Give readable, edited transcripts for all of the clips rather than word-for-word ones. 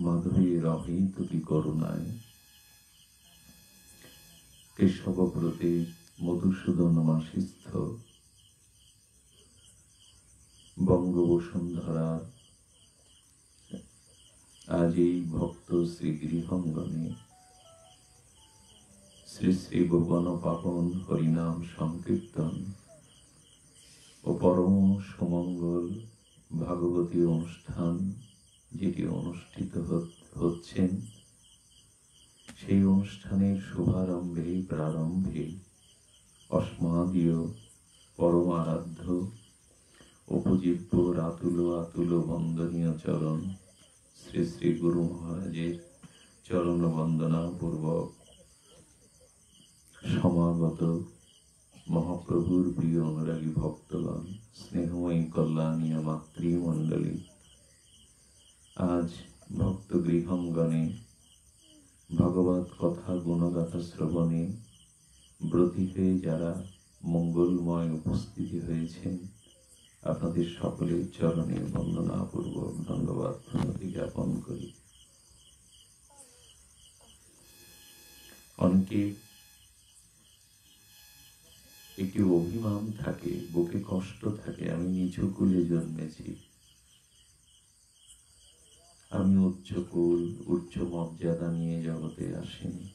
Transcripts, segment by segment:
মাধবীর অহেতুকী করুণায় কেশবব্রতে মধুসূদন মাসিস্থ বঙ্গবসুন্ধরা আজ এই ভক্ত শ্রীগৃহঙ্গনে শ্রী শ্রী ভুবন পাবন হরিনাম সংকীর্তন ও পরম সুমঙ্গল ভাগবতী অনুষ্ঠান যেটি অনুষ্ঠিত হচ্ছেন, সেই অনুষ্ঠানের শুভারম্ভে প্রারম্ভে অস্মাদীয় পরম আরাধ্য উপজীব্য আতুল আতুল বন্দনীয় চরণ শ্রী শ্রী গুরু মহারাজের চরণ বন্দনা পূর্বক সমাগত মহাপ্রভুর প্রিয় অনুরাগী ভক্তগণ, স্নেহময়ী কল্যাণীয় মাতৃমণ্ডলী, আজ ভক্ত গৃহঙ্গনে ভগবত কথা গুণগাথা শ্রবণে ব্রতী হয়ে যারা মঙ্গলময় উপস্থিতি হয়েছেন, আপনাদের সকলের চরণে বন্দনাপূর্বক ধন্যবাদ প্রণতি জ্ঞাপন করি। অনেকে একটি অভিমান থাকে, বুকে কষ্ট থাকে, আমি নিচু কুলে জন্মেছি, আমি উচ্চ কুল উচ্চ মর্যাদা নিয়ে জগতে আসিনি।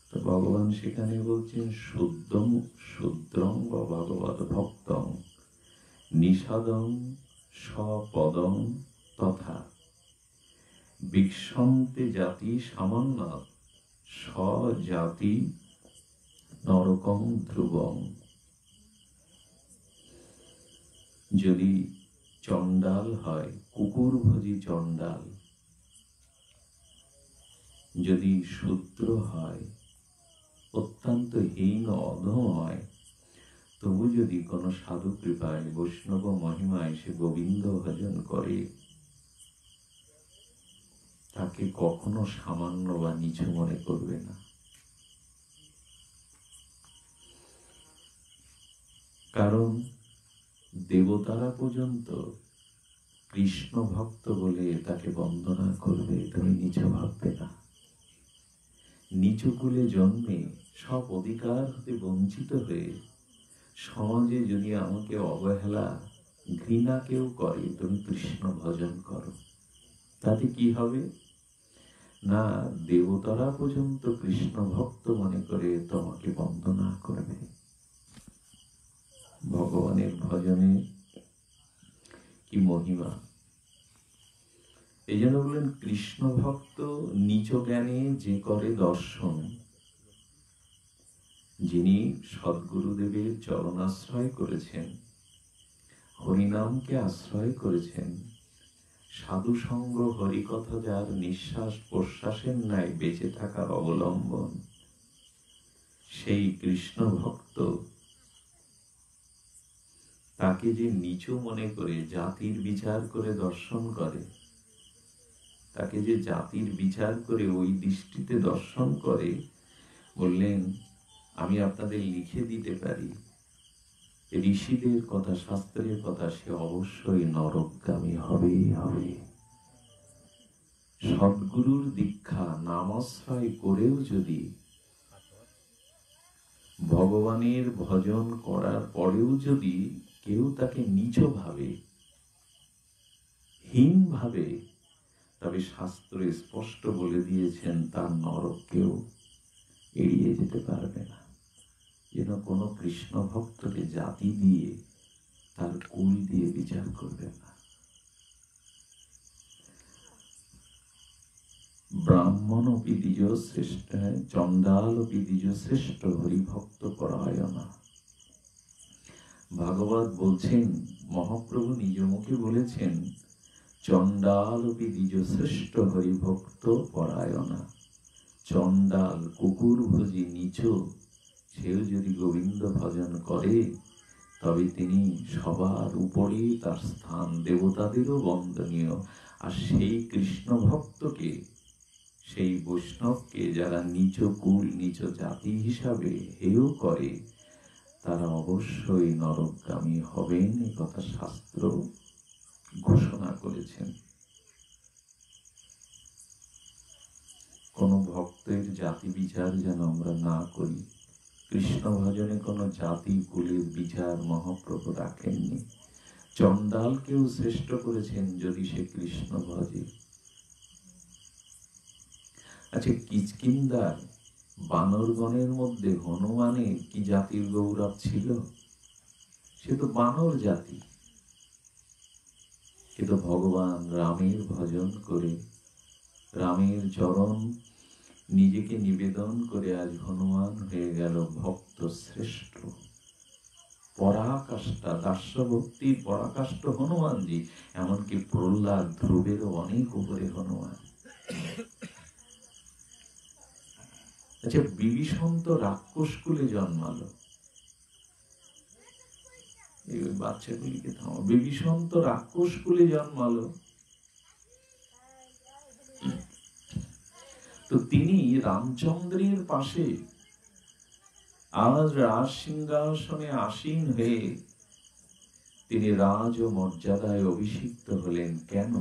তো ভগবান সেখানে বলছেন শুদ্রং বা ভগবত ভক্তং নিষাদং স্বপদং তথা বিক্ষন্তে জাতি সামান্য স্বজাতি নরকং ধ্রুবং। যদি চণ্ডাল হয়, কুকুরভোজী চণ্ডাল, যদি শূদ্র হয়, অত্যন্ত হীন অধম হয়, তবু যদি কোন সাধু কৃপায় বৈষ্ণব মহিমায় সে গোবিন্দ ভজন করে, তাকে কখনো সামান্য বা নিচু মনে করবে না। কারণ দেবতারা পর্যন্ত কৃষ্ণ ভক্ত বলে তাকে বন্দনা করবে, তুমি নিচু ভাববে না। নিচু কুলে জন্মে সব অধিকার হতে বঞ্চিত হয়ে সমাজে যদি আমাকে অবহেলা ঘৃণা কেউ করে, তুমি কৃষ্ণ ভজন করো, তাতে কি হবে না, দেবতারা পর্যন্ত কৃষ্ণ ভক্ত মনে করে তোমাকে বন্দনা করবে। ভগবানের ভজনে কি মহিমা! এই জন্য বলেন, কৃষ্ণ ভক্ত নিচ জ্ঞানে যে করে দর্শন। যিনি সদ্গুরুদেবের চরণাশ্রয় করেছেন, হরিনামকে আশ্রয় করেছেন, সাধু সঙ্গ হরিকথা যার নিঃশ্বাস প্রশ্বাসের ন্যায় বেঁচে থাকার অবলম্বন, সেই কৃষ্ণ ভক্ত তাকে যে নিচু মনে করে জাতির বিচার করে দর্শন করে, তাকে যে জাতির বিচার করে ওই দৃষ্টিতে দর্শন করে, বললেন আমি আপনাদের লিখে দিতে পারি, ঋষিদের কথা শাস্ত্রের কথা, সে অবশ্যই নরকগামী হবেই হবে। সদ্গুরুর দীক্ষা নামাশ্রয় করেও যদি, ভগবানের ভজন করার পরেও যদি কেউ তাকে নিচ ভাবে, হীন ভাবে, তবে শাস্ত্রে স্পষ্ট বলে দিয়েছেন তার নরক কেউ এড়িয়ে যেতে পারবে না। যেন কোনো কৃষ্ণ ভক্তকে জাতি দিয়ে, তার কুল দিয়ে বিচার করবেন না। ব্রাহ্মণ অপি দ্বিজ শ্রেষ্ঠ, চণ্ডাল অপি দ্বিজ শ্রেষ্ঠ হরিভক্ত পরায়ণা। ভাগবত বলছেন, মহাপ্রভু নিজ মুখে বলেছেন, চণ্ডাল অপি দ্বিজ শ্রেষ্ঠ হরিভক্ত পরায়ণা। চণ্ডাল কুকুর ভোজি নিচ, সেও যদি গোবিন্দ ভজন করে, তবে তিনি সবার উপরে, তার স্থান দেবতাদেরও বন্দনীয়। আর সেই কৃষ্ণ ভক্তকে, সেই বৈষ্ণবকে যারা নিচ কুল নিচ জাতি হিসাবে হেয় করে, তারা অবশ্যই নরকগামী হবেন, এ কথা শাস্ত্র ঘোষণা করেছেন। ভক্তের জাতি বিচার যেন আমরা না করি। কৃষ্ণ ভজনে কোনো জাতি কুলের বিচার মহাপ্রভু রাখেননি। চণ্ডালকেও শ্রেষ্ঠ করেছেন যদি সে কৃষ্ণ ভজে। আচ্ছা, কিষ্কিন্ধার বানরগণের মধ্যে হনুমানের কি জাতির গৌরব ছিল? সে তো বানর জাতি, কিন্তু ভগবান রামের ভজন করে, রামের চরণ নিজেকে নিবেদন করে আজ হনুমান হয়ে গেল ভক্ত শ্রেষ্ঠ। পরাকাষ্ঠা, দাস্য ভক্তির পরাকাষ্ঠ হনুমানজি। এমনকি প্রহ্লাদ, ধ্রুবেরও অনেক উপরে হনুমান। আচ্ছা, বিভীষণ তো রাক্ষস কুলে জন্মালো। এই বাচ্চাগুলিকে থামো। বিভীষণ তো রাক্ষস কুলে জন্মালো, তো তিনি রামচন্দ্রের পাশে আজ রাজ সিংহাসনে আসীন হয়ে তিনি রাজ ও মর্যাদায় অভিষিক্ত হলেন। কেন?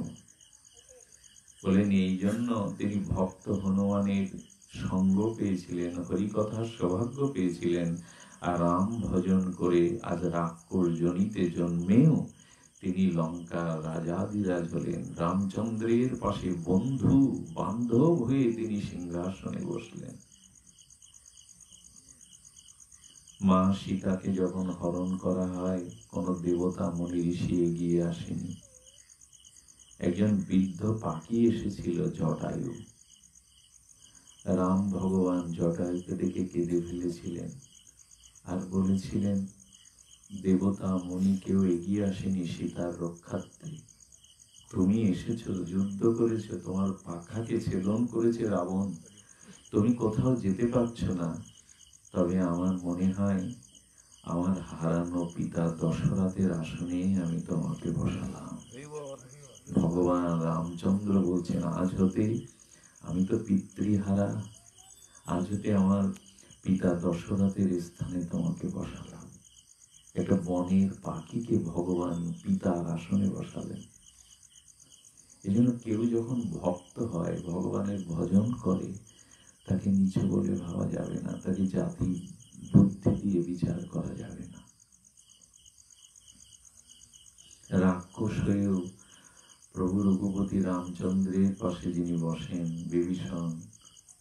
বলেন এই জন্য তিনি ভক্ত হনুমানের সঙ্গ পেয়েছিলেন, হরিকথার সৌভাগ্য পেয়েছিলেন, আর রাম ভজন করে আজ রাক্ষস জনিতে জন্মেও তিনি লঙ্কার রাজাধিরাজ হলেন। রামচন্দ্রের পাশে বন্ধু বান্ধব হয়ে তিনি সিংহাসনে বসলেন। মা সীতাকে যখন হরণ করা হয়, কোন দেবতা মুনি ঋষি এগিয়ে আসেনি। একজন বৃদ্ধ পাখি এসেছিল, জটায়ু। রাম ভগবান জটায়ুকে দেখে কেঁদে ফেলেছিলেন আর বলেছিলেন, দেবতা মুনি কেউ এগিয়ে আসেনি সীতার রক্ষার্থে, তুমি এসেছো, যুদ্ধ করেছো, তোমার পাখাকে ছেদন করেছে রাবণ, তুমি কোথাও যেতে পারছো না। তবে আমার মনে হয় আমার হারানো পিতা দশরথের আসনে আমি তোমাকে বসালাম। ভগবান রামচন্দ্র বলছেন, আজ হতে আমি তো পিতৃহারা, আজ হতে আমার পিতা দশরথের স্থানে তোমাকে বসালাম। একটা বনের পাখিকে ভগবান পিতার আসনে বসালেন। এই জন্য কেউ যখন ভক্ত হয়, ভগবানের ভজন করে, তাকে নিচু বলে ভাবা যাবে না, তাকে জাতি বুদ্ধি দিয়ে বিচার করা যাবে না। রাক্ষস হয়েও প্রভু রঘুপতি রামচন্দ্রের পাশে যিনি বসেন, বিভীষণ,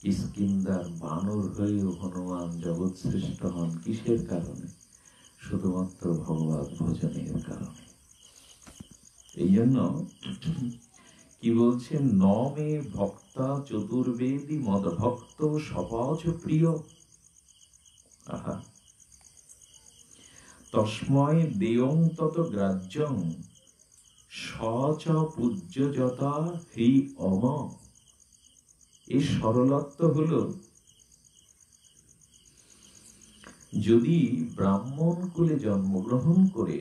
কিষ্কিন্ধার বানর হয়েও হনুমান জগৎ শ্রেষ্ঠ হন। কিসের কারণে? শুধুমাত্র ভগবত ভজনের কারণে। এই জন্য কি বলছেন, নমে ভক্তা চতুর্বেদী মদ ভক্ত সপাচ প্রিয়। আহা, তস্ময় দেয়ং তত গ্রাহ্যং সচ পূজ্য যথা হি অম। এই সরলত্ব হলো, যদি ব্রাহ্মণ কুলে জন্মগ্রহণ করে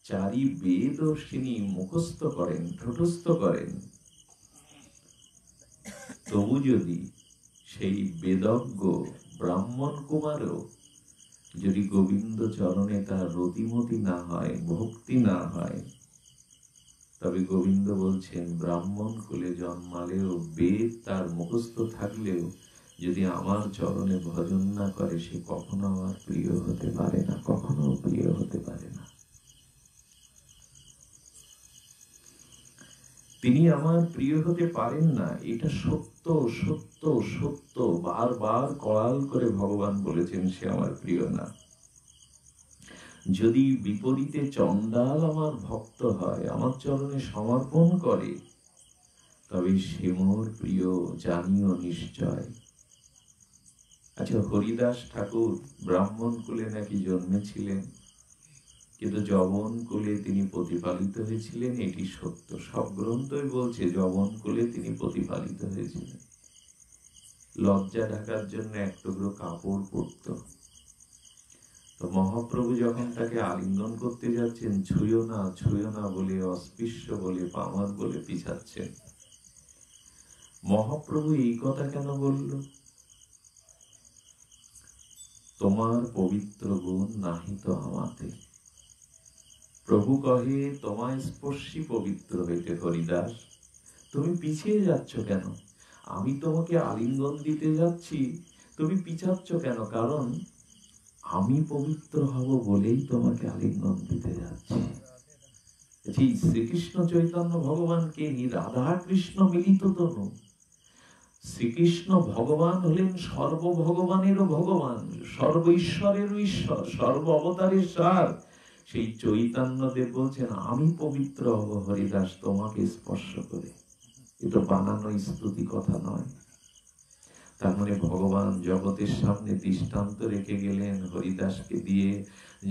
চারি বেদ তিনি মুখস্থ করেন, ঠোঁটস্থ করেন, তবু যদি সেই বেদজ্ঞ ব্রাহ্মণ কুমারও যদি গোবিন্দ চরণে তার রতিমতি না হয়, ভক্তি না হয়, তবে গোবিন্দ বলছেন ব্রাহ্মণ কুলে জন্মালেও, বেদ তার মুখস্থ থাকলেও, যদি আমার চরণে ভজন না করে, সে কখনো আমার প্রিয় হতে পারে না, কখনো প্রিয় হতে পারে না। তিনি আমার প্রিয় হতে পারেন না, এটা সত্য সত্য সত্য। বারবার কড়াল করে ভগবান বলেছেন সে আমার প্রিয় না। যদি বিপরীতে চণ্ডাল আমার ভক্ত হয়, আমার চরণে সমর্পণ করে, তবে সে মোর প্রিয়, জানিও নিশ্চয়। আচ্ছা, হরিদাস ঠাকুর ব্রাহ্মণ কুলে নাকি জন্মেছিলেন, কিন্তু যবন কুলে তিনি প্রতিপালিত হয়েছিলেন, এটি সত্য। সব গ্রন্থই বলছে যবন কুলে তিনি প্রতিপালিত হয়েছিলেন। লজ্জা ঢাকার জন্য এক টুকরো কাপড় পরত। তো মহাপ্রভু যখন তাকে আলিঙ্গন করতে যাচ্ছেন, ছুঁয়ো না বলে, অস্পৃশ্য বলে, পামার বলে পিছাচ্ছেন। মহাপ্রভু এই কথা কেন বলল? তোমার পবিত্র গুণ নাহি তো আমাতে। প্রভু কহে, তোমায় স্পর্শী পবিত্র হইতে হরিদাস, তুমি পিছিয়ে যাচ্ছ কেন? আমি তোমাকে আলিঙ্গন দিতে যাচ্ছি, তুমি পিছাচ্ছ কেন? কারণ আমি পবিত্র হব বলেই তোমাকে আলিঙ্গন দিতে যাচ্ছি। শ্রীকৃষ্ণ চৈতন্য ভগবানকে রাধা কৃষ্ণ মিলিত তনু। শ্রীকৃষ্ণ ভগবান হলেন সর্বভগবানেরও ভগবান, সর্ব ঈশ্বরেরও ঈশ্বর, সর্ব অবতারের সার। সেই চৈতন্যদেব বলছেন আমি পবিত্র হব হরিদাস তোমাকে স্পর্শ করে। এটা বানানো স্তুতি কথা নয়। তার মানে ভগবান জগতের সামনে দৃষ্টান্ত রেখে গেলেন হরিদাসকে দিয়ে।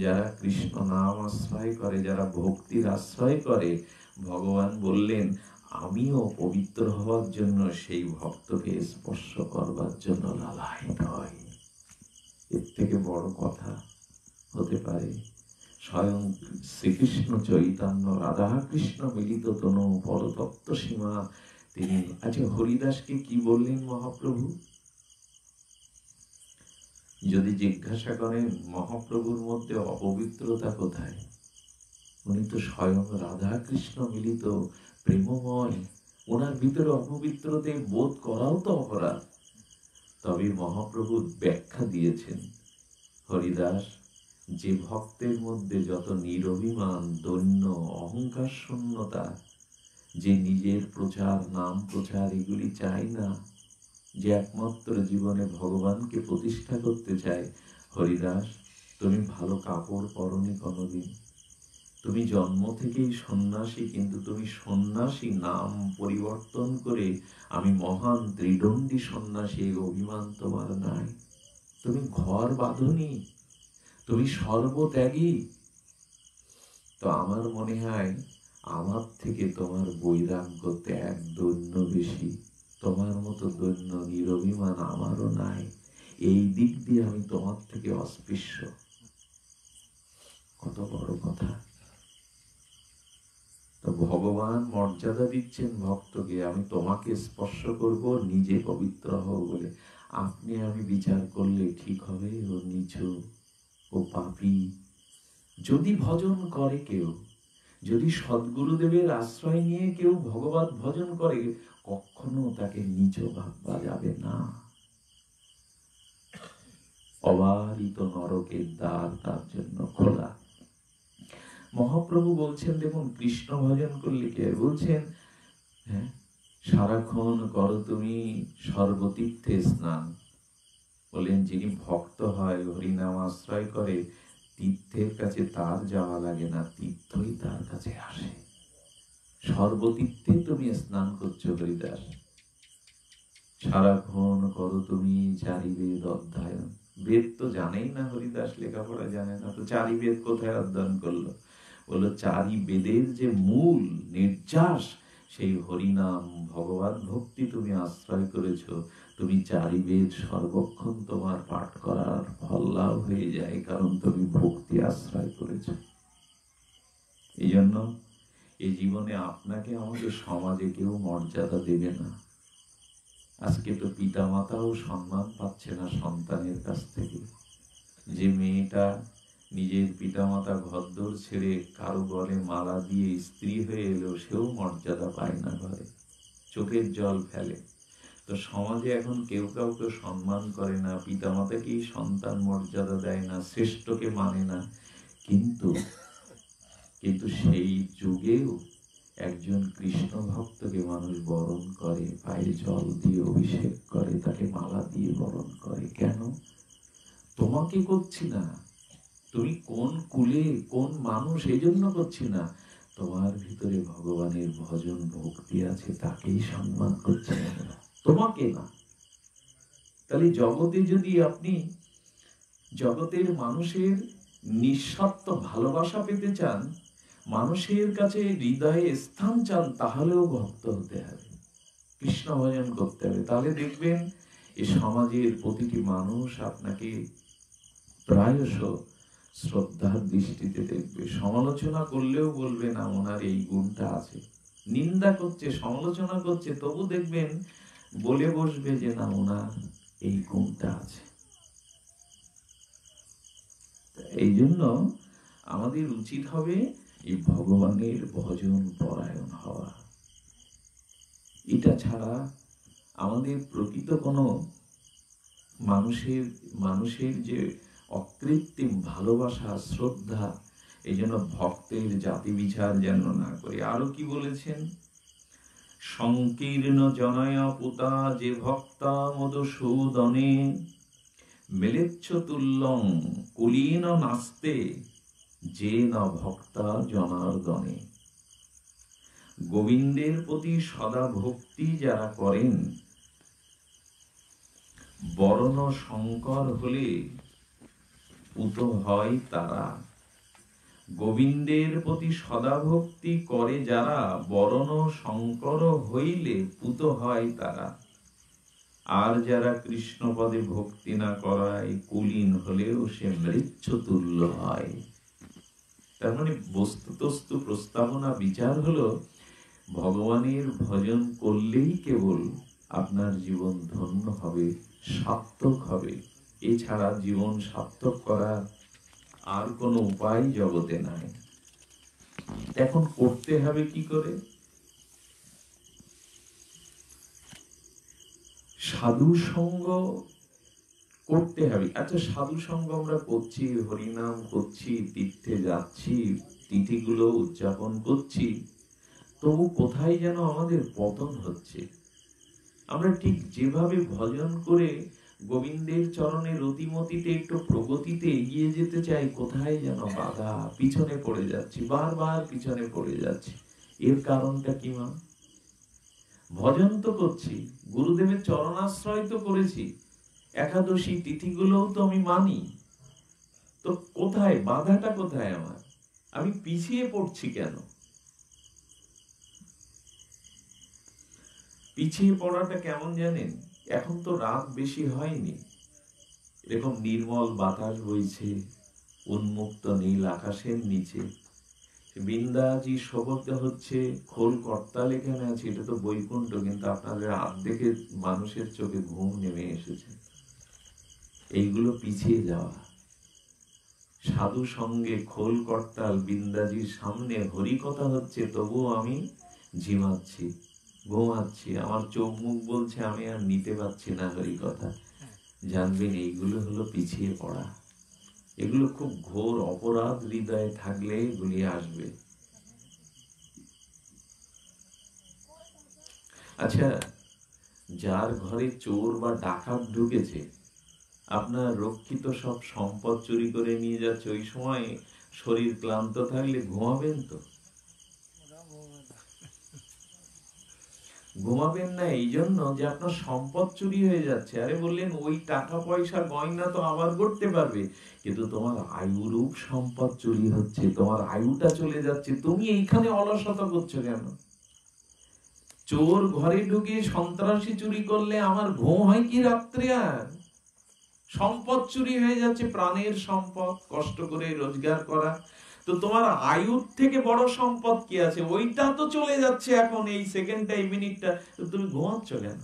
যারা কৃষ্ণ নাম আশ্রয় করে, যারা ভক্তির আশ্রয় করে, ভগবান বললেন আমিও পবিত্র হওয়ার জন্য সেই ভক্তকে স্পর্শ করবার জন্য লালায়িত হই। এর থেকে বড় কথা হতে পারে? স্বয়ং শ্রীকৃষ্ণ চৈতন্য রাধা কৃষ্ণ মিলিত তনু পরতত্ত্ব সীমা তিনি। আচ্ছা, হরিদাসকে কি বললেন মহাপ্রভু? যদি জিজ্ঞাসা করেন মহাপ্রভুর মধ্যে অপবিত্রতা কোথায়, উনি তো স্বয়ং রাধা কৃষ্ণ মিলিত প্রেমময়, ওনার ভিতরে অপবিত্রতে বোধ করাও তো অপরাধ। তবে মহাপ্রভু ব্যাখ্যা দিয়েছেন, হরিদাস, যে ভক্তের মধ্যে যত নিরভিমান, দৈন্য, অহংকার শূন্যতা, যে নিজের প্রচার, নাম প্রচার এগুলি চাই না, যে একমাত্র জীবনে ভগবানকে প্রতিষ্ঠা করতে চায়, হরিদাস তুমি ভালো কাপড় পরনি কোনোদিন, তুমি জন্ম থেকেই সন্ন্যাসী, কিন্তু তুমি সন্ন্যাসী নাম পরিবর্তন করে আমি মহান ত্রিদণ্ডী সন্ন্যাসী এই অভিমান তোমার নাই। তুমি ঘর বাঁধনি, তুমি সর্বত্যাগী। তো আমার মনে হয় আমার থেকে তোমার বৈরাগ্য ত্যাগ দৈন্য বেশি। তোমার মতো দৈন্য নিরভিমান আমারও নাই। এই দিক দিয়ে আমি তোমার থেকে অস্পৃশ্য। কত বড় কথা! তো ভগবান মর্যাদা দিচ্ছেন ভক্তকে, আমি তোমাকে স্পর্শ করব নিজে পবিত্র হও বলে। আপনি আমি বিচার করলে ঠিক হবে ও নিচু, ও পাপী। যদি ভজন করে কেউ, যদি সদ্গুরুদেবের আশ্রয় নিয়ে কেউ ভগবত ভজন করে, কখনো তাকে নিচ ভাববা যাবে না। অবারিত নরকের দ্বার তার জন্য খোলা। মহাপ্রভু বলছেন, দেখুন কৃষ্ণ ভজন করলে কে বলছেন, হ্যাঁ, সারাক্ষণ করো তুমি সর্বতীর্থে স্নান। বলেন যিনি ভক্ত হয়, হরিনাম আশ্রয় করে, তীর্থের কাছে তার যাওয়া লাগে না, তীর্থই তার কাছে আসে। সর্বতীর্থে তুমি স্নান করছো হরিদাস। সারাক্ষণ করো তুমি চারি বেদ অধ্যয়ন। বেদ তো জানেই না হরিদাস, লেখাপড়া জানে না, তো চারি বেদ কোথায় অধ্যয়ন করলো? বললো চারি বেদের যে মূল নির্যাস, সেই হরিনাম ভগবান ভক্তি তুমি আশ্রয় করেছো। তুমি চারি বেদ সর্বক্ষণ তোমার পাঠ করার ফল লাভ হয়ে যায়, কারণ তুমি ভক্তি আশ্রয় করেছো। এই জন্য এই জীবনে আপনাকে আমাদের সমাজে কেউ মর্যাদা দেবে না। আজকে তো পিতা মাতাও সম্মান পাচ্ছে না সন্তানের কাছ থেকে। যে মেয়েটা নিজের পিতা মাতা ঘরদোর ছেড়ে কারো গলে মালা দিয়ে স্ত্রী হয়ে এলো, সেও মর্যাদা পায় না ঘরে, চোখের জল ফেলে। তো সমাজে এখন কেউ কাউকে সম্মান করে না, পিতা মাতাকেই সন্তান মর্যাদা দেয় না, শ্রেষ্ঠকে মানে না। কিন্তু সেই যুগেও একজন কৃষ্ণ ভক্তকে মানুষ বরণ করে, পায়ে জল দিয়ে অভিষেক করে, তাকে মালা দিয়ে বরণ করে। কেন? তোমাকে করছি না, তুমি কোন কুলে কোন মানুষ এই জন্য করছি না, তোমার ভিতরে ভগবানের ভজন ভক্তি আছে, তাকেই সম্মান করছি আমরা, তোমাকে না। তাহলে জগতে যদি আপনি জগতের মানুষের নিঃস্বার্থ ভালোবাসা পেতে চান, মানুষের কাছে হৃদয়ে স্থান চান, তাহলেও ভক্ত হতে হবে, কৃষ্ণ ভজন করতে হবে। তাহলে দেখবেন এই সমাজের প্রতিটি মানুষ আপনাকে প্রায়শ শ্রদ্ধার দৃষ্টিতে দেখবে। সমালোচনা করলেও বলবে না ওনার এই গুণটা আছে। নিন্দা করছে, সমালোচনা করছে, তবু দেখবেন বলে বসবে যে না ওনার এই গুণটা আছে। এই জন্য আমাদের উচিত হবে এই ভগবানের ভজন পরায়ণ হওয়া। এটা ছাড়া আমাদের প্রকৃত কোনো মানুষের যে অকৃত্রিম ভালোবাসা, শ্রদ্ধা, এই জন্য ভক্তের জাতি বিচার যেন না করে। আরো কি বলেছেন? সংকীর্ণ জনয় পুতা যে ভক্তা মধুসূদনে, মেলেচ্ছ তুল্যং কুলীন নাস্তে যে না ভক্তা জনার্দনে। গোবিন্দের প্রতি সদা ভক্তি যারা করেন, বর্ণ সংকর হলে পুত হয় তারা। গোবিন্দের প্রতি সদা ভক্তি করে যারা, বর্ণ সংকর হইলে পুত হয় তারা। আর যারা কৃষ্ণ পদে ভক্তি না করায়, কুলীন হলেও সে মৃচ্ছ তুল্য হয়। তার মানে বস্তুতস্তু প্রস্তাবনা বিচার হলো, ভগবানের ভজন করলেই কেবল আপনার জীবন ধন্য হবে, সার্থক হবে। এছাড়া জীবন সার্থক করার আর কোনো উপায় জগতে নাই। এখন করতে হবে কি করে? সাধু সঙ্গ করতে হবে। আচ্ছা, সাধু সঙ্গ আমরা করছি, হরিনাম করছি, তীর্থে যাচ্ছি, তিথিগুলো উদযাপন করছি, তবু কোথায় যেন আমাদের পতন হচ্ছে। আমরা ঠিক যেভাবে ভজন করে গোবিন্দের চরণের রতিমতিতে একটু প্রগতিতে এগিয়ে যেতে চাই, কোথায় যেন বাধা, পিছনে পড়ে যাচ্ছি, বারবার পিছনে পড়ে যাচ্ছি। এর কারণটা কি মা? ভজন তো করছি, গুরুদেবের চরণাশ্রয় তো করেছি, একাদশী তিথিগুলোও তো আমি মানি, তো কোথায় বাধাটা, কোথায় আমার? আমি পিছিয়ে পড়ছি কেন? পিছিয়ে পড়াটা কেমন জানেন? এখন তো রাত বেশি হয়নি, এরকম নির্মল বাতাস বইছে, উন্মুক্ত নীল আকাশের নিচে বৃন্দাজি শোভতে হচ্ছে, খোল করতাল এখানে আছে, এটা তো বৈকুণ্ঠ, কিন্তু আপনাদের আর্ধেকে মানুষের চোখে ঘুম নেমে এসেছে। এইগুলো পিছিয়ে যাওয়া। সাধু সঙ্গে খোল করতাল বৃন্দাজির সামনে হরি কথা হচ্ছে, তবুও আমি ঝিমাচ্ছি, ঘুমাচ্ছি, আমার চোখ মুখ বলছে আমি আর নিতে পারছি না হরি কথা। জানবেন এইগুলো হলো পিছিয়ে পড়া। এগুলো খুব ঘোর অপরাধ হৃদয়ে থাকলে এগুলি আসবে। আচ্ছা, যার ঘরে চোর বা ডাকাত ঢুকেছে, আপনার রক্ষিত সব সম্পদ চুরি করে নিয়ে যাচ্ছে, ওই সময় শরীর ক্লান্ত থাকলে ঘুমাবেন তো? ঘুমাবেন না এই জন্য যে আপনার সম্পদ চুরি হয়ে যাচ্ছে। আরে বললেন ওই টাকা পয়সা গয়না তো আবার করতে পারবে, কিন্তু তোমার আয়ুরূপ সম্পদ চুরি হচ্ছে, তোমার আয়ুটা চলে যাচ্ছে, তুমি এইখানে অলসতা করছো কেন? চোর ঘরে ঢুকে সন্ত্রাসী চুরি করলে আমার ঘুম হয় কি রাত্রে? আর সম্পদ চুরি হয়ে যাচ্ছে, প্রাণের সম্পদ, কষ্ট করে রোজগার করা। তো তোমার আয়ুর থেকে বড় সম্পদ কি আছে? ওইটা তো চলে যাচ্ছে এখন, এই সেকেন্ডটা, এই মিনিটটা, তো তুমি ঘুমাচ্ছ কেন?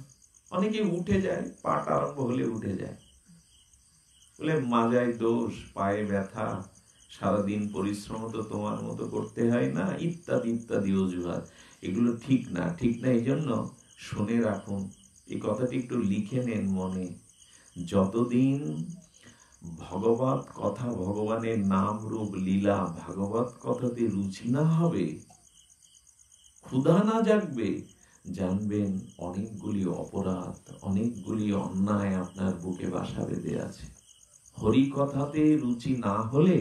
অনেকে উঠে যায়, পাটা আরম্ভ হলে উঠে যায়, বলে মাজায় দোষ, পায়ে ব্যথা, সারাদিন পরিশ্রম তো তোমার মতো করতে হয় না, ইত্যাদি ইত্যাদি অজুহাত। এগুলো ঠিক না, ঠিক না। এই জন্য শুনে রাখুন, এই কথাটি একটু লিখে নেন মনে। যতদিন ভগবত কথা, ভগবানের নাম রূপ লীলা, ভাগবত কথাতে রুচি না হবে, ক্ষুধা না জাগবে, জানবেন অনেকগুলি অপরাধ, অনেকগুলি অন্যায় আপনার বুকে বাসা বেঁধে আছে। হরি কথাতে রুচি না হলে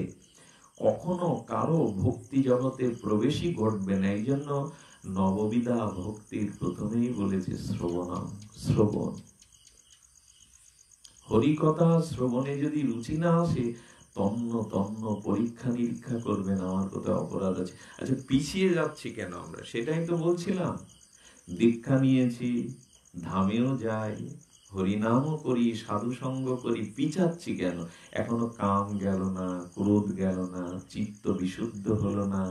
কখনো কারো ভক্তি জগতে প্রবেশই ঘটবে না। এই জন্য নববিধা ভক্তির প্রথমেই বলেছে শ্রবণম, শ্রবণ। হরিকথা শ্রবণে যদি রুচি না আসে, তন্ন তন্ন পরীক্ষা নিরীক্ষা করবেন, আমার কোথায় অপরাধ আছে। আচ্ছা, পিছিয়ে যাচ্ছি কেন আমরা? সেটাই তো বলছিলাম। দীক্ষা নিয়েছি, ধামেও যাই, হরিনামও করি, সাধু সঙ্গ করি, পিছাচ্ছি কেন? এখনো কাম গেল না, ক্রোধ গেল না, চিত্ত বিশুদ্ধ হলো না,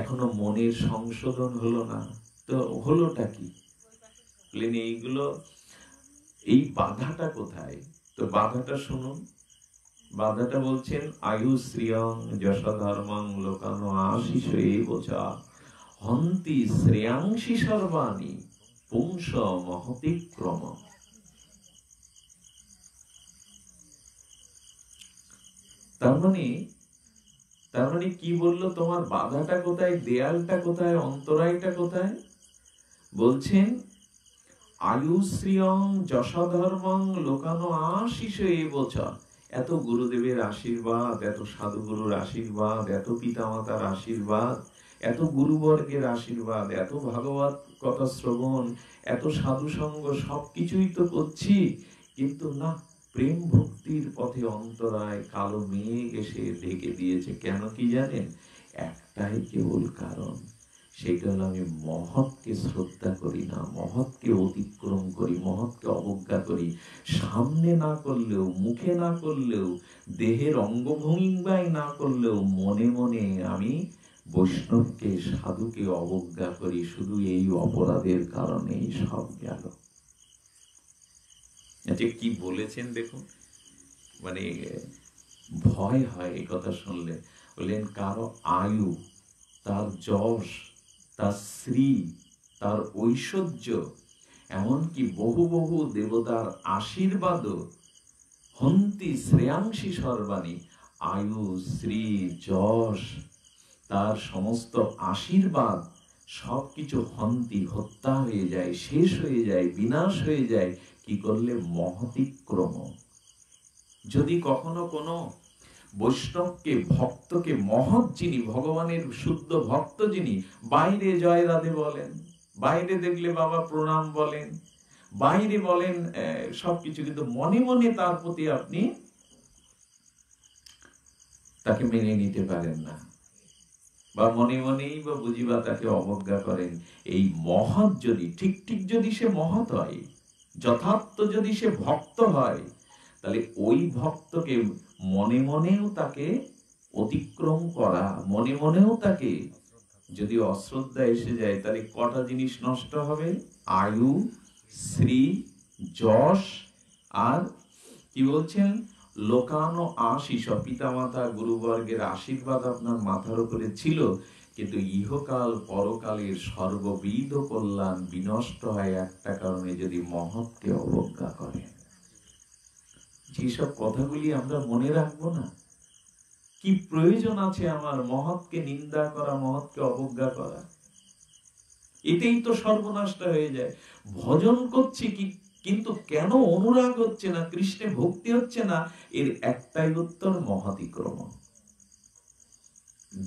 এখনো মনের সংশোধন হলো না, তো হলোটা কি? এইগুলো, এই বাধাটা কোথায়? তো বাধাটা শুনুন। বাধাটা বলছেন, আয়ু শ্রিয়ং যশধর্মং লোকানো আশিষ এবচা হন্তি শ্রেয়াংশি সর্বাণি পুংস মহতিক্রম। তার মানে কি বললো? তোমার বাধাটা কোথায়, দেয়ালটা কোথায়, অন্তরায়টা কোথায়? বলছেন আয়ুশ্রিয়ং যশধর্মং লোকানো আশিস এবচ। এত গুরুদেবের আশীর্বাদ, এত সাধুগুরুর আশীর্বাদ, এত পিতামাতার আশীর্বাদ, এত গুরুবর্গের আশীর্বাদ, এত ভাগবত কথা শ্রবণ, এত সাধু সঙ্গ, সবকিছুই তো করছি, কিন্তু না, প্রেম ভক্তির পথে অন্তরায় কালো মেঘ এসে ঢেকে দিয়েছে। কেন কি জানেন? একটাই কেবল কারণ, সেটা হলো আমি মহৎকে শ্রদ্ধা করি না, মহৎকে অতিক্রম করি, মহৎকে অবজ্ঞা করি। সামনে না করলেও, মুখে না করলেও, দেহের অঙ্গভঙ্গিমায় না করলেও মনে মনে আমি বৈষ্ণবকে, সাধুকে অবজ্ঞা করি। শুধু এই অপরাধের কারণেই সব গেল। আচ্ছা, কি বলেছেন দেখুন, মানে ভয় হয় এই কথা শুনলে। বললেন কারো আয়ু, তার যশ, তার শ্রী, তার ঐশ্বর্য, এমনকি বহু বহু দেবতার আশীর্বাদও হন্তি শ্রেয়াংশী সর্বাণী। আয়ু, শ্রী, যশ, তার সমস্ত আশীর্বাদ সবকিছু হন্তি, হত্যা হয়ে যায়, শেষ হয়ে যায়, বিনাশ হয়ে যায়। কি করলে? মহতিক্রম। যদি কখনো কোনো বৈষ্ণবকে, ভক্তকে, মহৎ যিনি, ভগবানের শুদ্ধ ভক্ত যিনি, বাইরে জয় রাধে বলেন, বাইরে দেখলে বাবা প্রণাম বলেন, বাইরে বলেন সবকিছু, কিন্তু মনে মনে তার প্রতি আপনি তাকে মেনে নিতে পারেন না, বা মনে মনেই বা বুঝিবা তাকে অবজ্ঞা করেন। এই মহৎ যদি ঠিক ঠিক যদি সে মহৎ হয়, যথার্থ যদি সে ভক্ত হয়, তাহলে ওই ভক্তকে মনে মনেও তাকে অতিক্রম করা, মনে মনেও তাকে যদি অশ্রদ্ধা এসে যায়, তাহলে কটা জিনিস নষ্ট হবে? আয়ু, শ্রী, যশ, আর কি বলছেন? লোকানো আশিস। পিতামাতা গুরুবর্গের আশীর্বাদ আপনার মাথার উপরে ছিল, কিন্তু ইহকাল পরকালের সর্ববিধ কল্যাণ বিনষ্ট হয় একটা কারণে, যদি মহৎকে অবজ্ঞা করে। যেসব কথাগুলি আমরা মনে রাখবো না, কি প্রয়োজন আছে আমার মহৎকে নিন্দা করা, মহৎকে অবজ্ঞা করা? এতেই তো সর্বনাশটা হয়ে যায়। ভজন করছি কি, কিন্তু কেন অনুরাগ হচ্ছে না, কৃষ্ণে ভক্তি হচ্ছে না? এর একটাই উত্তর, মহতিক্রম।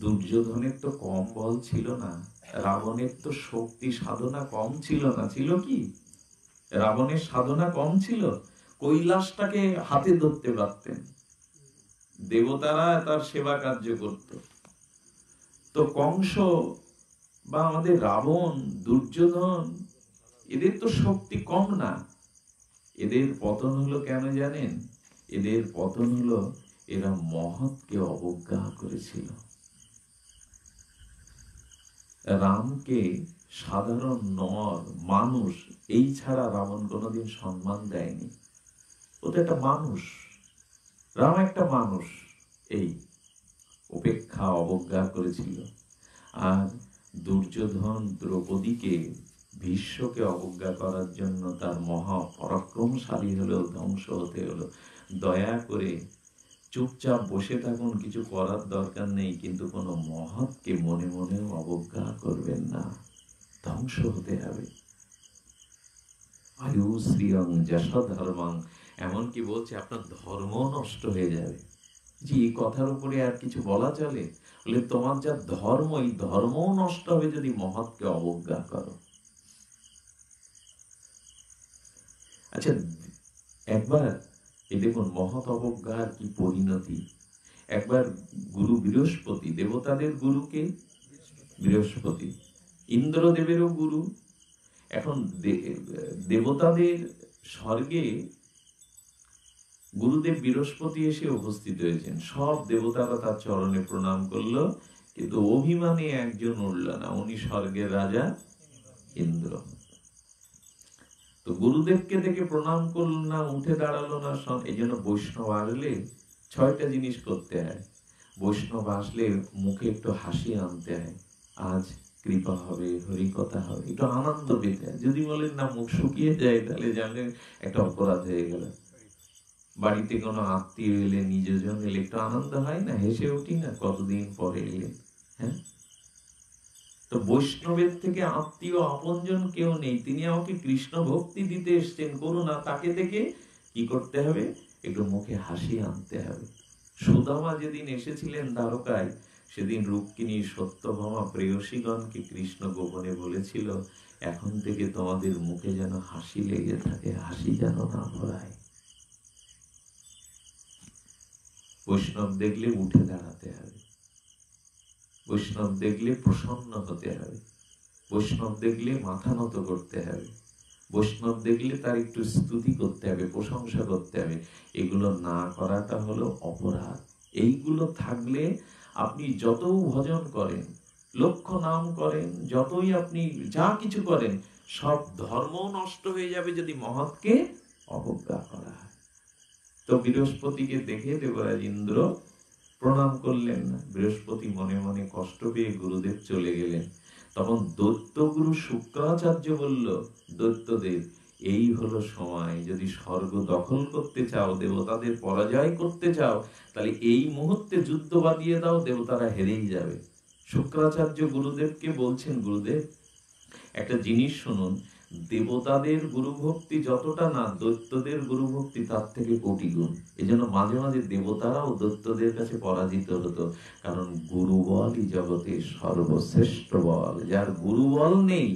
দুর্যোধনের তো কম বল ছিল না, রাবণের তো শক্তি সাধনা কম ছিল না। ছিল কি? রাবণের সাধনা কম ছিল? কৈলাসটাকে হাতে ধরতে পারতেন, দেবতারা তার সেবা কার্য করত। তো কংস বা আমাদের রাবণ, দুর্যোধন, এদের তো শক্তি কম না। এদের পতন হলো কেন জানেন? এদের পতন হলো এরা মহৎকে অবজ্ঞা করেছিল। রামকে সাধারণ নর, মানুষ, এই ছাড়া রাবণ কোনোদিন সম্মান দেয়নি। ও তো একটা মানুষ, রাম একটা মানুষ, এই উপেক্ষা, অবজ্ঞা করেছিল। আর দুর্যোধন দ্রৌপদীকে, ভীষ্মকে অবজ্ঞা করার জন্য তার মহা পরাক্রমশালী হলেও ধ্বংস হতে হলো। দয়া করে চুপচাপ বসে থাকুন, কিছু করার দরকার নেই, কিন্তু কোনো মহৎকে মনে মনেও অবজ্ঞা করবেন না, ধ্বংস হতে হবে। আয়ু শ্রিয়ং যশধর্মং, এমনকি বলছে আপনার ধর্ম নষ্ট হয়ে যাবে। যে এই কথার উপরে আর কিছু বলা চলে? বলে তোমার যা ধর্ম, এই ধর্মও নষ্ট হবে যদি মহৎকে অবজ্ঞা করো। আচ্ছা, একবার এই দেখুন মহৎ অবজ্ঞার কি পরিণতি। একবার গুরু বৃহস্পতি, দেবতাদের গুরুকে বৃহস্পতি, ইন্দ্রদেবেরও গুরু। এখন দেবতাদের স্বর্গে গুরুদেব বৃহস্পতি এসে উপস্থিত হয়েছেন। সব দেবতারা তার চরণে প্রণাম করলো, কিন্তু অভিমানে একজন উঠল না, উনি স্বর্গের রাজা ইন্দ্র। তো গুরুদেবকে দেখে প্রণাম করল না, উঠে দাঁড়ালো না। এই জন্য বৈষ্ণব আসলে 6টা জিনিস করতে হয়। বৈষ্ণব আসলে মুখে একটু হাসি আনতে হয়। আজ কৃপা হবে, হরিকথা হবে, একটু আনন্দ পেতে হয়। যদি বলেন না মুখ শুকিয়ে যায়, তাহলে জানেন একটা অপরাধ হয়ে গেল। বাড়িতে কোনো আত্মীয় এলে, নিজজন এলে একটু আনন্দ হয় না, হেসে উঠি না, কতদিন পরে এলে। হ্যাঁ, তো বৈষ্ণবের থেকে আত্মীয় আপনজন কেউ নেই। তিনি আমাকে কৃষ্ণ ভক্তি দিতে এসছেন, করুণা, তাকে দেখে কি করতে হবে, একটু মুখে হাসি আনতে হবে। সুদামা যেদিন এসেছিলেন দ্বারকায়, সেদিন রুক্মিণী সত্যভামা প্রেয়সীগণকে কৃষ্ণ গোপনে বলেছিল, এখন থেকে তোমাদের মুখে যেন হাসি লেগে থাকে, হাসি যেন না ভরায়। বৈষ্ণব দেখলে উঠে দাঁড়াতে হবে, বৈষ্ণব দেখলে প্রসন্ন হতে হবে, বৈষ্ণব দেখলে মাথা নত করতে হবে, বৈষ্ণব দেখলে তার একটু স্তুতি করতে হবে, প্রশংসা করতে হবে। এগুলো না করাটা হলো অপরাধ। এইগুলো থাকলে আপনি যত ভজন করেন, লক্ষ নাম করেন, যতই আপনি যা কিছু করেন, সব ধর্ম নষ্ট হয়ে যাবে যদি মহৎকে অবজ্ঞা করা হয়। তো বৃহস্পতিকে দেখে দেবরাজ ইন্দ্র প্রণাম করলেন না। বৃহস্পতি মনে মনে কষ্ট পেয়ে গুরুদেব চলে গেলেন। তখন দৈত্যগুরু শুক্রাচার্য বলল, দৈত্যদেব, এই হলো সময়, যদি স্বর্গ দখল করতে চাও, দেবতাদের পরাজয় করতে চাও, তাহলে এই মুহূর্তে যুদ্ধ বাঁধিয়ে দাও, দেবতারা হেরেই যাবে। শুক্রাচার্য গুরুদেবকে বলছেন, গুরুদেব একটা জিনিস শুনুন, দেবতাদের গুরুভক্তি যতটা না, দৈত্যদের গুরুভক্তি তার থেকে কোটি গুণ। এই জন্য মাঝে মাঝে দেবতারাও দৈত্যদের কাছে পরাজিত হতো, কারণ গুরুবলই জগতের সর্বশ্রেষ্ঠ বল। যার গুরুবল নেই,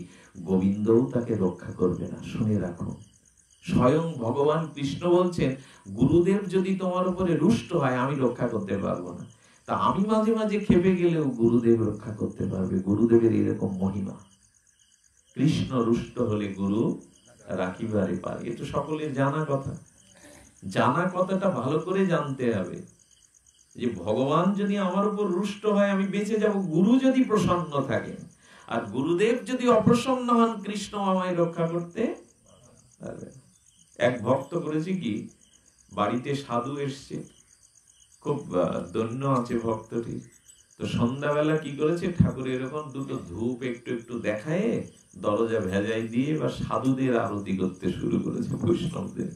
গোবিন্দও তাকে রক্ষা করবে না। শুনে রাখুন, স্বয়ং ভগবান কৃষ্ণ বলছেন, গুরুদেব যদি তোমার উপরে রুষ্ট হয়, আমি রক্ষা করতে পারবো না। তা আমি মাঝে মাঝে খেপে গেলেও গুরুদেব রক্ষা করতে পারবে। গুরুদেবের এরকম মহিমা। কৃষ্ণ রুষ্ট হলে গুরু রাখিবারে পারে, এটা সকলের জানা কথা। জানা কথাটা ভালো করে জানতে হবে, যে ভগবান যদি আমার উপর রুষ্ট হয়, আমি বেঁচে যাব। গুরু যদি প্রসন্ন থাকেন, আর গুরুদেব যদি অপ্রসন্ন হন, কৃষ্ণ আমায় রক্ষা করতে পারবে। এক ভক্ত করেছে কি, বাড়িতে সাধু এসছে, খুব দৈন্য আছে ভক্তটি। তো সন্ধ্যাবেলা কি করেছে, ঠাকুর এরকম দুটো ধূপ একটু একটু দেখায় দরজা ভেজাই দিয়ে বা সাধুদের আরতি করতে শুরু করেছে, বৈষ্ণবদের।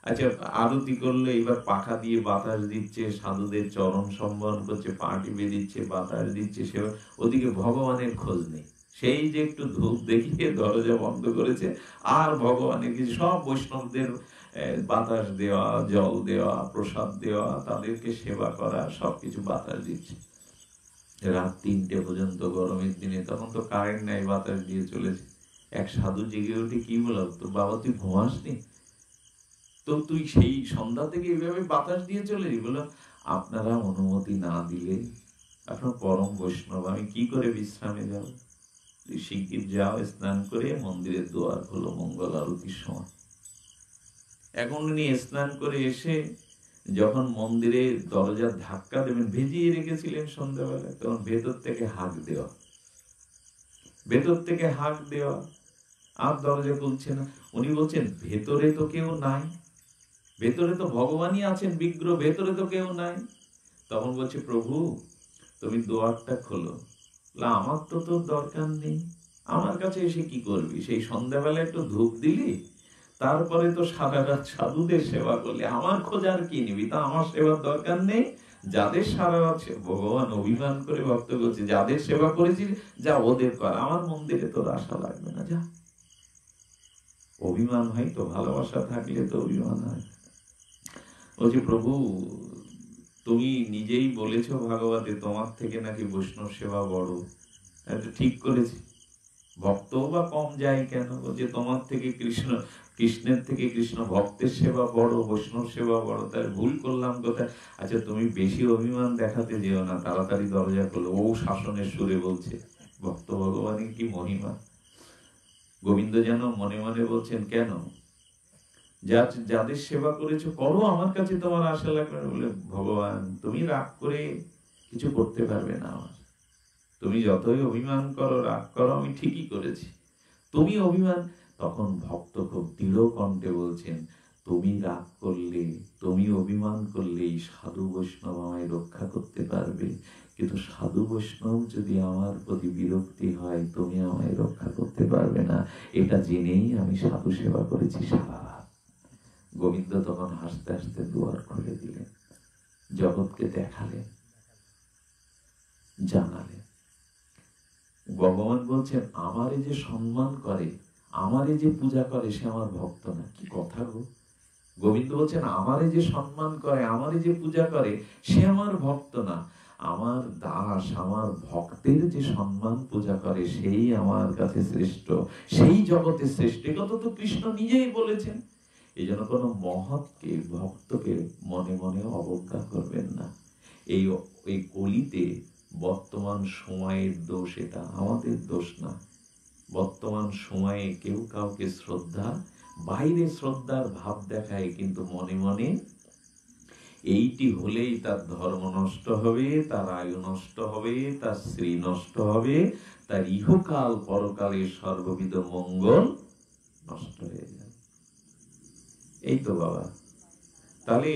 আচ্ছা, আরতি করলে এবার পাখা দিয়ে বাতাস দিচ্ছে, সাধুদের চরণ সম্বরণ করছে, পা টিপে দিচ্ছে, বাতাস দিচ্ছে, সে ওদিকে ভগবানের খোঁজ নেই। সেই যে একটু ধূপ দেখিয়ে দরজা বন্ধ করেছে, আর ভগবানের কিছু, সব বৈষ্ণবদের বাতাস দেওয়া, জল দেওয়া, প্রসাদ দেওয়া, তাদেরকে সেবা করা, সবকিছু বাতাস দিচ্ছে। রাত ৩টে পর্যন্ত গরমের দিনে, তখন তো কারেন্ট নাই, বাতাস দিয়ে চলেছে। এক সাধু জেগে উঠে কি বলল, তো বাবা তুই ঘুমাসনি, তো তুই সেই সন্ধ্যা থেকে এইভাবে বাতাস দিয়ে চলে যাবি? বললাম, আপনারা অনুমতি না দিলে, আপনার পরম বৈষ্ণব, আমি কি করে বিশ্রামে যাব? তুই শিগগির যাও, স্নান করে মন্দিরের দুয়ার খোলো, মঙ্গল আরতির সময়। এখন উনি স্নান করে এসে যখন মন্দিরে দরজার ধাক্কা দেবেন, ভেজিয়ে রেখেছিলেন সন্ধ্যাবেলা, তখন ভেতর থেকে হাঁক দেওয়া, ভেতর থেকে হাঁক দেওয়া, আর দরজা খুলছে না। উনি বলছেন, ভেতরে তো কেউ নাই, ভেতরে তো ভগবানই আছেন বিগ্রহ, ভেতরে তো কেউ নাই। তখন বলছে, প্রভু তুমি দুয়ারটা খোলো। আমার তো তোর দরকার নেই, আমার কাছে এসে কি করবি? সেই সন্ধ্যাবেলা একটু ধূপ দিলি, তারপরে তো সারা রাত সাধুদের সেবা করলি, আমার খোঁজার কি নিবি? তা আমার সেবার দরকার নেই। যাদের সারা রাত, ভগবান অভিমান করে ভক্ত করছে, যাদের সেবা করেছিস যা ওদের কর, আমার মন্দিরে তোর আশা লাগবে না, যা। অভিমান হয় তো, ভালোবাসা থাকলে তো অভিমান হয়। বলছি, প্রভু তুমি নিজেই বলেছো ভাগবতে, তোমার থেকে নাকি বৈষ্ণব সেবা বড়। এটা ঠিক করেছি, ভক্ত বা কম যায় কেন? বলছে তোমার থেকে কৃষ্ণ, কৃষ্ণের থেকে কৃষ্ণ ভক্তের সেবা বড়, বৈষ্ণব সেবা বড়, তাহলে ভুল করলাম কোথায়? আচ্ছা, তুমি বেশি অভিমান দেখাতে যেও না, তাড়াতাড়ি দরজা খোলো। ও শাসনের সুরে বলছে, ভক্ত ভগবানের কি মহিমা। গোবিন্দ যেন মনে মনে বলছেন, কেন যাদের সেবা করেছো করো, আমার কাছে তোমার আশা লাগবে না। বলে, ভগবান তুমি রাগ করে কিছু করতে পারবে না আমার। তুমি যতই অভিমান করো, রাগ করো, আমি ঠিকই করেছি, তুমি অভিমান। তখন ভক্ত খুব দৃঢ় কণ্ঠে বলছেন, তুমি রাগ করলে, তুমি অভিমান করলে এই সাধু বৈষ্ণব আমায় রক্ষা করতে পারবে, কিন্তু সাধু বৈষ্ণব যদি আমার প্রতি বিরক্তি হয়, তুমি আমায় রক্ষা করতে পারবে না, এটা জেনেই আমি সাধু সেবা করেছি সারা রাত। গোবিন্দ তখন হাসতে হাসতে দুয়ার খুলে দিলেন, জগৎকে দেখালেন, জানালেন। ভগবান বলছেন, আমারে যে সম্মান করে, আমারে যে পূজা করে, সে আমার ভক্ত না। কি কথা গো! গোবিন্দ বলছেন, আমারে যে সম্মান করে, আমারে যে পূজা করে, সে আমার ভক্ত না। আমার দাস, আমার ভক্তের যে সম্মান পূজা করে, সেই আমার কাছে শ্রেষ্ঠ, সেই জগতে শ্রেষ্ঠ। কথা তো কৃষ্ণ নিজেই বলেছেন। এই জন্য কোনো মহৎকে, ভক্তকে মনে মনে অবজ্ঞা করবেন না। এই কলিতে বর্তমান সময়ের দোষ, এটা আমাদের দোষ না। বর্তমান সময়ে কেউ কাউকে শ্রদ্ধা, বাইরে শ্রদ্ধার ভাব দেখায়, কিন্তু মনে মনে এইটি হলেই তার ধর্ম নষ্ট হবে, তার আয়ু নষ্ট হবে, তার শ্রী নষ্ট হবে, তার ইহকাল পরকালের সর্ববিধ মঙ্গল নষ্ট হয়ে যাবে। এই তো বাবা। তাহলে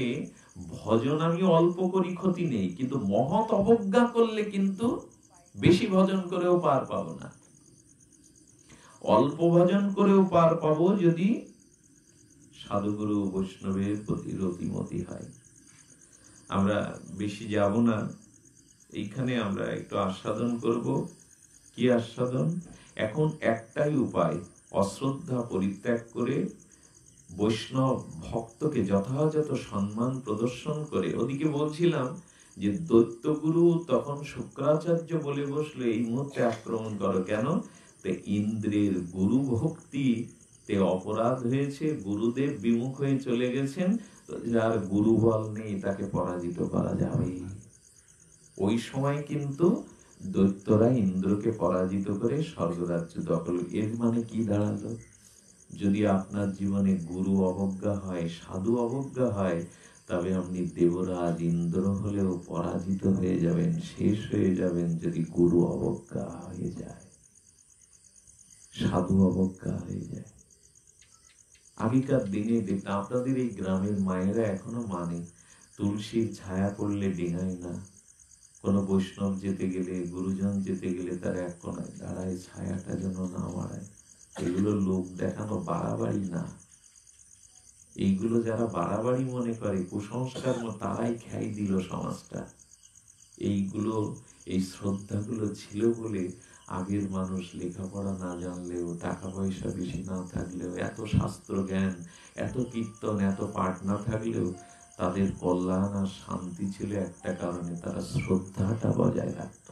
ভজন আমি অল্প করি, ক্ষতি নেই, কিন্তু মহৎ অবজ্ঞা করলে কিন্তু বেশি ভজন করেও পার পাবো না। অল্প ভজন করেও পার পাবো যদি সাধুগুরু বৈষ্ণবের প্রতি রতিমতি হয়। আমরা বেশি যাব না, এইখানে আমরা একটু আস্বাদন করব। কি আস্বাদন? এখন একটাই উপায়, অশ্রদ্ধা পরিত্যাগ করে বৈষ্ণব ভক্তকে যথাযথ সম্মান প্রদর্শন করে। ওদিকে বলছিলাম যে দৈত্যগুরু তখন শুক্রাচার্য বলে বসলো, এই মুহূর্তে আক্রমণ করো। কেন? ইন্দ্রের গুরু ভক্তি তে অপরাধ হয়েছে, গুরুদেব বিমুখ হয়ে চলে গেছেন, যার গুরু বল নেই তাকে পরাজিত করা যাবে। ওই সময় কিন্তু দৈত্যরা ইন্দ্রকে পরাজিত করে স্বর্গরাজ্য দখল। এর মানে কি দাঁড়ালো? যদি আপনার জীবনে গুরু অবজ্ঞা হয়, সাধু অবজ্ঞা হয়, তবে আপনি দেবরাজ ইন্দ্র হলেও পরাজিত হয়ে যাবেন, শেষ হয়ে যাবেন, যদি গুরু অবজ্ঞা হয়ে যায়, সাধু অবজ্ঞা হয়ে যায়। আগেকার দিনে দেখতাম, আপনাদের এই গ্রামের মায়েরা এখনো মানে, তুলসীর ছায়া পড়লে ডিঙায় না। কোন বৈষ্ণব যেতে গেলে, গুরুজন যেতে গেলে, তার এক কোনায় দাঁড়ায়, ছায়াটা যেন না মারায়। এগুলো লোক দেখানো, বাড়াবাড়ি না। এইগুলো যারা বাড়াবাড়ি মনে করে, কুসংস্কার, তারাই খাই দিল সমাজটা। এইগুলো, এই শ্রদ্ধাগুলো ছিল বলে আগের মানুষ লেখাপড়া না জানলেও, টাকা পয়সা বেশি না থাকলেও, এত শাস্ত্র জ্ঞান, এত কীর্তন, এত পাঠ না থাকলেও তাদের কল্যাণ আর শান্তি ছিল একটা কারণে, তারা শ্রদ্ধাটা বজায় রাখত।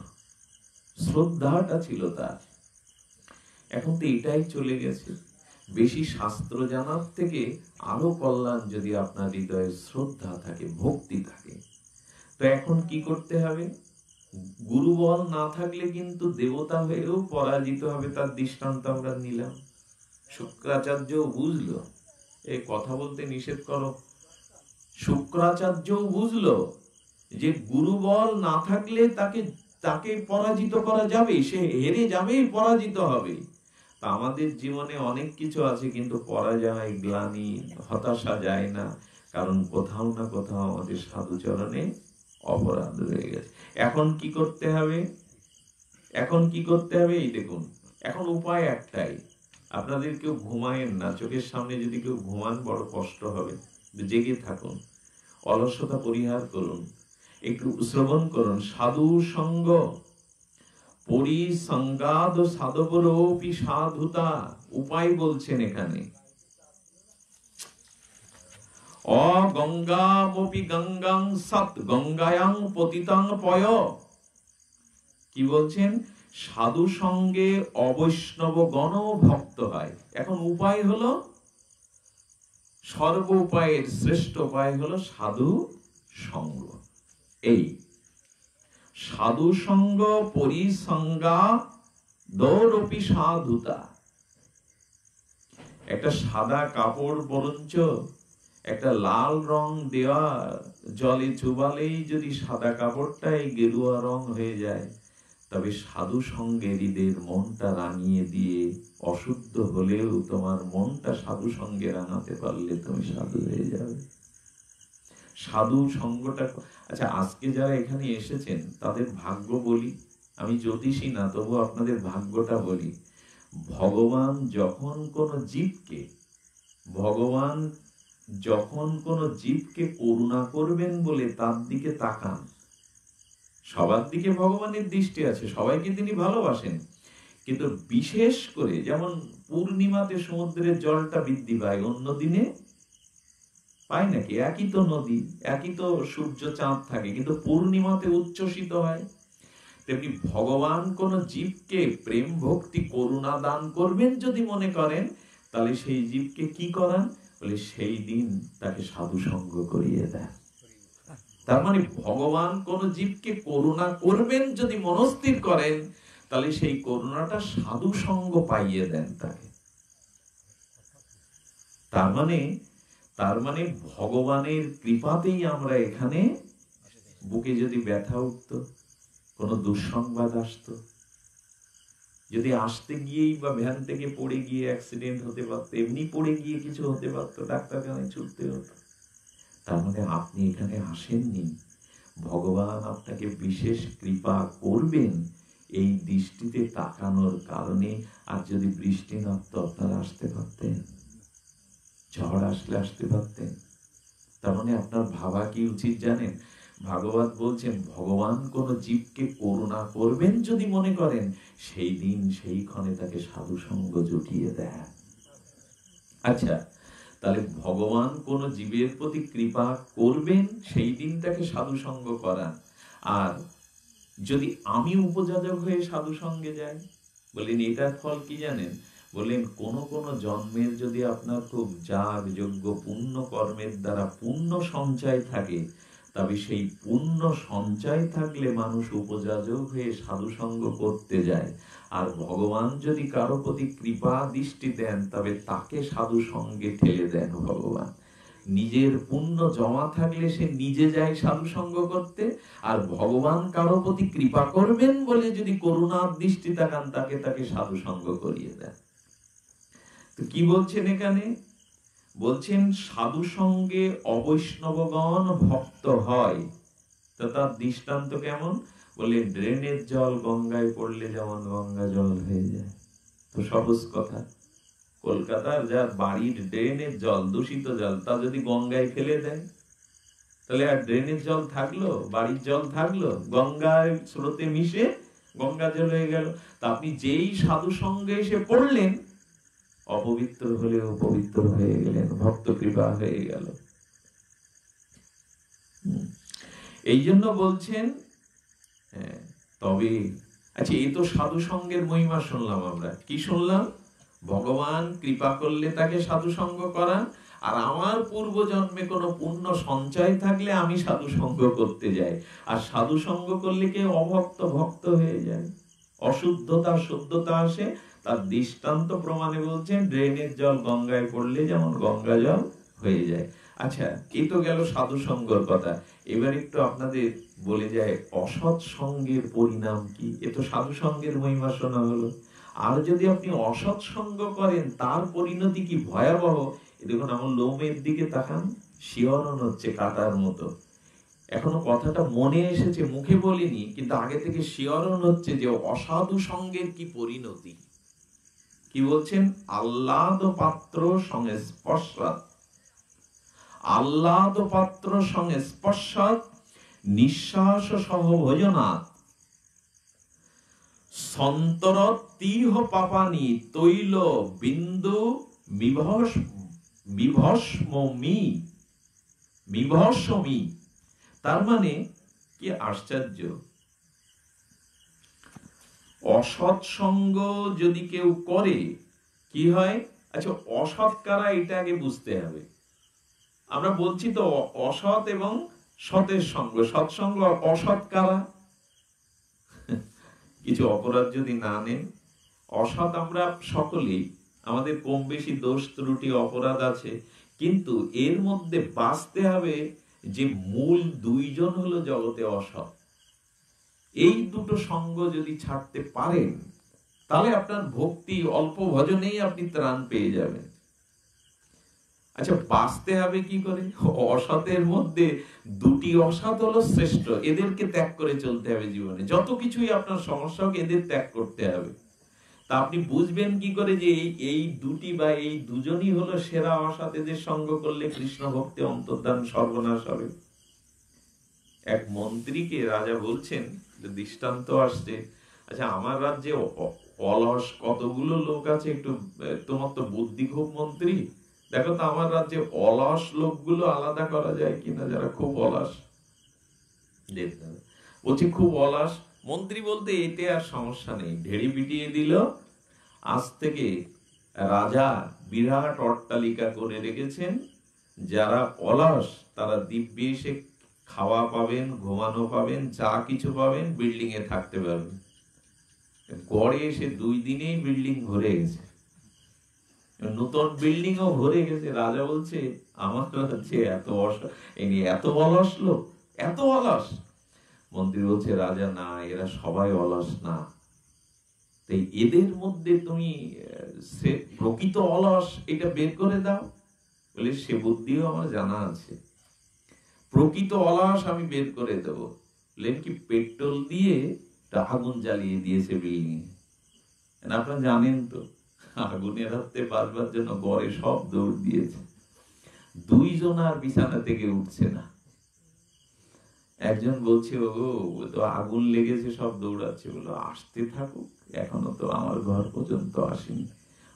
শ্রদ্ধাটা ছিল তার। এখন তো এটাই চলে গেছে। বেশি শাস্ত্র জানার থেকে আরো কল্যাণ যদি আপনার হৃদয়ে শ্রদ্ধা থাকে, ভক্তি থাকে। তো এখন কি করতে হবে? গুরু বল না থাকলে কিন্তু দেবতা হয়েও পরাজিত হবে। তার দৃষ্টান্ত আমরা নিলাম। শুক্রাচার্য বুঝলো, এই কথা বলতে নিষেধ করো। শুক্রাচার্য বুঝলো যে গুরু বল না থাকলে তাকে পরাজিত করা যাবে, সে হেরে যাবে, পরাজিত হবে। তা আমাদের জীবনে অনেক কিছু আছে, কিন্তু পরাজয়, গ্লানি, হতাশা যায় না, কারণ কোথাও না কোথাও আমাদের সাধুচরণে অপরাধ রয়ে গেছে। এখন কি করতে হবে? এখন কি করতে হবে? এই দেখুন, এখন উপায় একটাই। আপনাদের কেউ ঘুমায়েন না, চোখের সামনে যদি কেউ ঘুমান, বড় কষ্ট হবে। জেগে থাকুন, অলসতা পরিহার করুন, একটু শ্রবণ করুন। সাধু সঙ্গ পরিসংগাদ সাধবরোপি সাধুতা, উপায় বলছেন এখানে। অগঙ্গামপি গঙ্গাং সৎ গঙ্গায়াং পতিতাং পয়। কি বলছেন? সাধু সঙ্গে অবৈষ্ণব গণ ভক্ত হয়। এখন উপায় হলো, সর্ব উপায়ের শ্রেষ্ঠ উপায় হলো সাধু সঙ্গ। এই সাধু সঙ্গ পরিসংগা দৌরপি সাধুতা। একটা সাদা কাপড় বরঞ্চ একটা লাল রং দেওয়া, জলে চুবালেই যদি সাদা কাপড়টাই গেরুয়া রং হয়ে যায়, তবে সাধু সঙ্গে হৃদের মনটা রাঙিয়ে দিয়ে, অশুদ্ধ হলেও তোমার মনটা সাধু সঙ্গে রাঙাতে পারলে তুমি সাধু হয়ে যাবে। সাধু সঙ্গটা। আচ্ছা, আজকে যারা এখানে এসেছেন তাদের ভাগ্য বলি, আমি জ্যোতিষী না, তবু আপনাদের ভাগ্যটা বলি। ভগবান যখন কোন জীবকে করুণা করবেন বলে তার দিকে তাকান, সবার দিকে ভগবানের দৃষ্টি আছে, সবাইকে তিনি ভালোবাসেন, কিন্তু বিশেষ করে যেমন পূর্ণিমাতে সমুদ্রের জলটা বৃদ্ধি পায়, অন্য দিনে পায় নাকি? একই তো নদী, একই তো সূর্য চাঁদ থাকে, কিন্তু পূর্ণিমাতে উচ্ছ্বসিত হয়। তেমনি ভগবান কোন জীবকে প্রেম ভক্তি করুণা দান করবেন যদি মনে করেন, তাহলে সেই জীবকে কি করান? বলে সেই দিন তাকে সাধু সঙ্গ করিয়ে দেন। তার মানে ভগবান কোন জীবকে করুণা করবেন যদি মনস্থির করেন, তাহলে সেই করুণাটা সাধু সঙ্গ পাইয়ে দেন তাকে। তার মানে ভগবানের কৃপাতেই আমরা এখানে, বুকে যদি ব্যথা উঠত, কোন দুঃসংবাদ আসতো, যদি আসতে গিয়েই বা ভ্যান থেকে পড়ে গিয়ে অ্যাক্সিডেন্ট হতে পারতো, এমনি পড়ে গিয়ে কিছু হতে পারতো, ডাক্তারখানায় ছুটতে হতো, তার মানে আপনি এখানে আসেননি, ভগবান আপনাকে বিশেষ কৃপা করবেন এই দৃষ্টিতে তাকানোর কারণে। আর যদি বৃষ্টি নামতো আপনারা আসতে পারতেন, ঝড় আসলে আসতে পারতেন। তার মানে আপনার ভাবা কি উচিত জানেন? ভাগবত বলছেন ভগবান কোন জীবকে করুণা করবেন যদি মনে করেন, সেই দিন সেই ক্ষণে তাকে সাধু সঙ্গ জুটিয়ে দেন। আচ্ছা, তাহলে ভগবান কোন জীবের প্রতি কৃপা করবেন সেই দিন তাকে সাধু সঙ্গ করান। আর যদি আমি উপযাজক হয়ে সাধু সঙ্গে যাই, বললেন এটার ফল কি জানেন? বললেন কোন কোন জন্মের যদি আপনার খুব যাগ যোগ্য পুণ্য কর্মের দ্বারা পুণ্য সঞ্চয় থাকে, তবে সেই পুণ্য সঞ্চয় থাকলে মানুষ উপযাজক হয়ে সাধু সঙ্গ করতে যায়। আর ভগবান যদি কারো প্রতি কৃপা দৃষ্টি দেন, তবে তাকে সাধু সঙ্গে ঠেলে দেন ভগবান। নিজের পুণ্য জমা থাকলে সে নিজে যায় সাধু সঙ্গ করতে, আর ভগবান কারো প্রতি কৃপা করবেন বলে যদি করুণার দৃষ্টি তাকান, তাকে সাধু সঙ্গ করিয়ে দেন। তো কি বলছেন এখানে? বলছেন সাধু সঙ্গে অবৈষ্ণবগণ ভক্ত হয়। তো তার দৃষ্টান্ত কেমন? বলে ড্রেনের জল গঙ্গায় পড়লে যেমন গঙ্গা জল হয়ে যায়। তো সহজ কথা, কলকাতার যার বাড়ির ড্রেনের জল, দূষিত জল, তা যদি গঙ্গায় ফেলে দেয়, তাহলে আর ড্রেনের জল থাকলো? বাড়ির জল থাকলো? গঙ্গায় স্রোতে মিশে গঙ্গা জল হয়ে গেল। তা আপনি যেই সাধু সঙ্গে এসে পড়লেন, অপবিত্র হলেও পবিত্র হয়ে গেলেন, ভক্ত কৃপা হয়ে গেল। এই জন্য বলছেন তবে। আচ্ছা, এই তো সাধু সঙ্গের মহিমা শুনলাম আমরা। কি শুনলাম? ভগবান কৃপা করলে তাকে সাধু সঙ্গ করান, আর আমার পূর্ব জন্মে কোন পুণ্য সঞ্চয় থাকলে আমি সাধু সঙ্গ করতে যাই। আর সাধু সঙ্গ করলে কে অভক্ত ভক্ত হয়ে যায়, অশুদ্ধতা শুদ্ধতা আসে। তার দৃষ্টান্ত প্রমাণে বলছেন ড্রেনের জল গঙ্গায় পড়লে যেমন গঙ্গা জল হয়ে যায়। আচ্ছা, এই তো গেল সাধু সঙ্গের কথা। এবার একটু আপনাদের বলে যায় অসৎ সঙ্গের পরিণাম কি। এ তো সাধু সঙ্গের মহিমা শোনা হলো, আর যদি আপনি অসৎ সঙ্গ করেন তার পরিণতি কি ভয়াবহ। দেখুন, আমার লোমের দিকে তাকান, শিহরণ হচ্ছে কাটার মতো। এখনো কথাটা মনে এসেছে, মুখে বলিনি, কিন্তু আগে থেকে শিহরণ হচ্ছে যে অসাধু সঙ্গের কি পরিণতি। কি বলছেন? আহ্লাদ পাত্র সংস্পর্শাৎ, আহ্লাদ পাত্র সংস্পর্শাৎ নিঃশ্বাস সহ ভোজনাৎ সন্তরতীহ পাপানি তৈল বিন্দু বিভস্মি। তার মানে কি আশ্চর্য! অসৎ সঙ্গ যদি কেউ করে কি হয়? আচ্ছা, অসৎ কারা এটা আগে বুঝতে হবে। আমরা বলছি তো অসৎ এবং সতের সঙ্গ, সৎসঙ্গ, অসৎ কারা? কিছু অপরাধ যদি না নেন, অসৎ আমরা সকলেই, আমাদের কম বেশি দোষ ত্রুটি অপরাধ আছে, কিন্তু এর মধ্যে বাঁচতে হবে যে মূল দুইজন হলো জগতে অসৎ। এই দুটো সঙ্গ যদি ছাড়তে পারেন, তাহলে আপনার ভক্তি অল্প ভজনেই আপনি ত্রাণ পেয়ে যাবেন। আচ্ছা, বাঁচতে হবে কি করে? অসতের মধ্যে দুটি অসৎ হলো শ্রেষ্ঠ, এদেরকে ত্যাগ করে চলতে হবে জীবনে। যত কিছুই আপনার সমস্যা হোক, এদের ত্যাগ করতে হবে। তা আপনি বুঝবেন কি করে যে এই দুটি বা এই দুজনই হলো সেরা অসৎ? এদের সঙ্গ করলে কৃষ্ণ ভক্তি অন্তর্ধান সর্বনাশ হবে। এক মন্ত্রীকে রাজা বলছেন, দৃষ্টান্ত আসছে, আচ্ছা আমার রাজ্যে অলস কতগুলো লোক আছে, একটু তোমার তো বুদ্ধি খুব মন্ত্রী, দেখো তো আমার রাজ্যে অলস লোকগুলো আলাদা করা যায় কিনা, যারা খুব অলস। বলছি খুব অলস। মন্ত্রী বলতে এতে আর সমস্যা নেই, ঢেড়ি পিটিয়ে দিল, আজ থেকে রাজা বিরাট অট্টালিকা করে রেখেছেন, যারা অলস তারা দিব্যে এসে খাওয়া পাবেন, ঘুমানো পাবেন, যা কিছু পাবেন, বিল্ডিং এ থাকতে পারবেন। গড়ে এসে 2 দিনেই বিল্ডিং ভরে গেছে, নতুন বিল্ডিং ও ভরে গেছে। রাজা বলছে আমার রাজ্যে এত অলস লোক, এত অলস। মন্ত্রী বলছে, রাজা না, এরা সবাই অলস না, তাই এদের মধ্যে তুমি প্রকৃত অলস এটা বের করে দাও। বলে সে বুদ্ধিও আমার জানা আছে, প্রকৃত অলস আমি বের করে দেবো। বললেন কি, পেট্রোল দিয়ে আগুন জ্বালিয়ে দিয়েছে বিল্ডিং। আপনারা জানেন তো, আগুনের হাতে বাঁচবার জন্য গড়ে সব দৌড় দিয়েছে, 2 জন আর বিছানা থেকে উঠছে না। একজন বলছে, ও তো আগুন লেগেছে সব দৌড়াচ্ছে। বলো আসতে থাকুক, এখনো তো আমার ঘর পর্যন্ত আসেনি।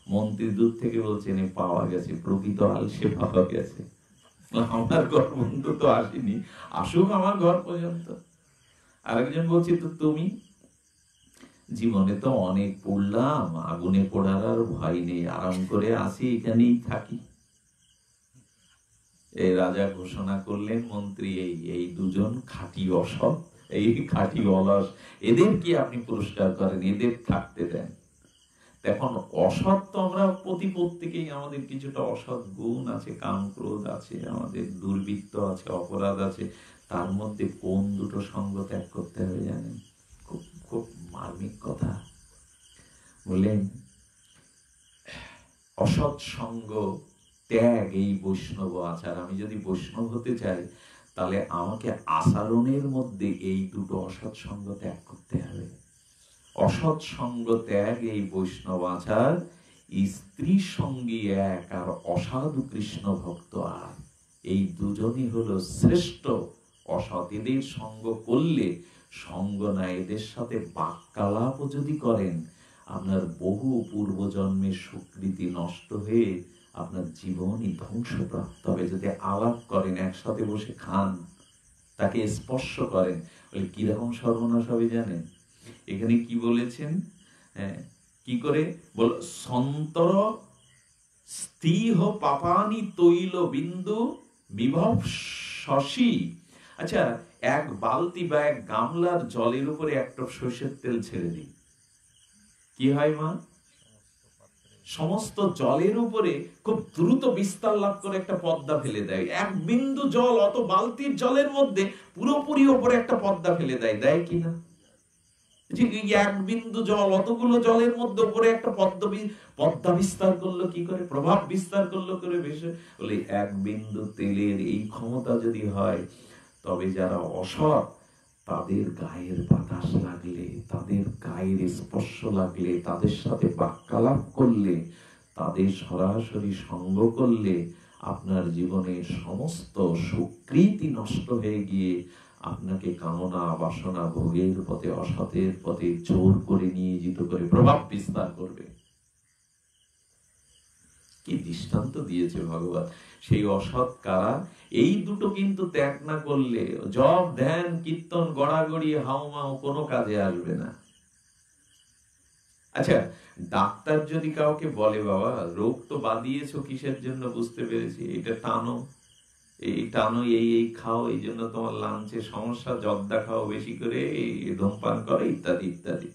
মন্ত্রী দূর থেকে বলছেন, পাওয়া গেছে, প্রকৃত আলসে পাওয়া গেছে, আমার ঘর পর্যন্ত তো আসেনি, আসুক আমার ঘর পর্যন্ত। আরেকজন বলছে, তো তুমি? জীবনে তো অনেক পড়লাম, আগুনে পড়ার আর ভয় নেই, আরাম করে আসি, এখানেই থাকি। এই রাজা ঘোষণা করলেন, মন্ত্রী এই 2 জন খাঁটি অসৎ, এই খাঁটি অলস, এদের কি আপনি পুরস্কার করেন, এদের থাকতে দেন। এখন অসৎ তো আমরা প্রতিপত্তিকেই, আমাদের কিছুটা অসৎ গুণ আছে, কাম ক্রোধ আছে, আমাদের দুর্বৃত্ত আছে, অপরাধ আছে, তার মধ্যে কোন দুটো সঙ্গ ত্যাগ করতে হবে জানেন? খুব খুব মার্মিক কথা বললেন, অসৎ সঙ্গ ত্যাগ এই বৈষ্ণব আচার। আমি যদি বৈষ্ণব হতে চাই, তাহলে আমাকে আচরণের মধ্যে এই দুটো অসৎ সঙ্গ ত্যাগ করতে হবে। অসৎ সঙ্গ ত্যাগ এই বৈষ্ণব আচার, স্ত্রী সঙ্গী এক আর অসাধু কৃষ্ণ ভক্ত আর, এই দুজনই হলো শ্রেষ্ঠ অসৎ। এদের সঙ্গ করলে, সঙ্গ না এদের সাথে বাক্যালাপ যদি করেন, আপনার বহু পূর্বজন্মের সুকৃতি নষ্ট হয়ে আপনার জীবনই ধ্বংসপ্রাপ্ত হবে। যদি আলাপ করেন, একসাথে বসে খান, তাকে স্পর্শ করেন, বলে কিরকম সর্বনাশ হবে জানেন? এখানে কি বলেছেন, কি করে বল, সন্তর স্তিহ পাপানি তৈল বিন্দু বিভব শশী। আচ্ছা, এক বালতি বা এক গামলার জলের উপরে একটা সর্ষের তেল ছেড়ে দিই, কি হয় মা? সমস্ত জলের উপরে খুব দ্রুত বিস্তার লাভ করে একটা পর্দা ফেলে দেয়। এক বিন্দু জল অত বালতির জলের মধ্যে পুরোপুরি উপরে একটা পর্দা ফেলে দেয়, দেয় কিনা? এক বিন্দু জল অতগুলো জলের মধ্যে উপরে একটা পর্দা বিস্তার করলো কি করে, প্রভাব বিস্তার করলো করে বেশি। বলে এক বিন্দু তেলের এই ক্ষমতা যদি হয়, তবে যারা অসৎ, তাদের গায়ের বাতাস লাগলে, তাদের গায়ের স্পর্শ লাগলে, তাদের সাথে বাক্যালাপ করলে, তাদের সরাসরি সঙ্গ করলে, আপনার জীবনের সমস্ত সুকৃতি নষ্ট হয়ে গিয়ে আপনাকে কামনা বাসনা ভোগের পথে, অসতের পথে জোর করে নিয়ে যেত করে প্রভাব বিস্তার করবে। কি দৃষ্টান্ত দিয়েছে ভগবান! সেই অসৎ কারা? এই দুটো কিন্তু ত্যাগ না করলে জপ ধ্যান কীর্তন গড়াগড়ি হাউমাউ কোনো কাজে আসবে না। আচ্ছা, ডাক্তার যদি কাউকে বলে, বাবা রোগ তো বাদিয়েছো কিসের জন্য, বুঝতে পেরেছি, এটা টানো, এই টানো, এই খাও, এই জন্য তোমার লাঞ্চে সমস্যা, জর্দা খাও বেশি করে, ধূমপান করো, ইত্যাদি ইত্যাদি।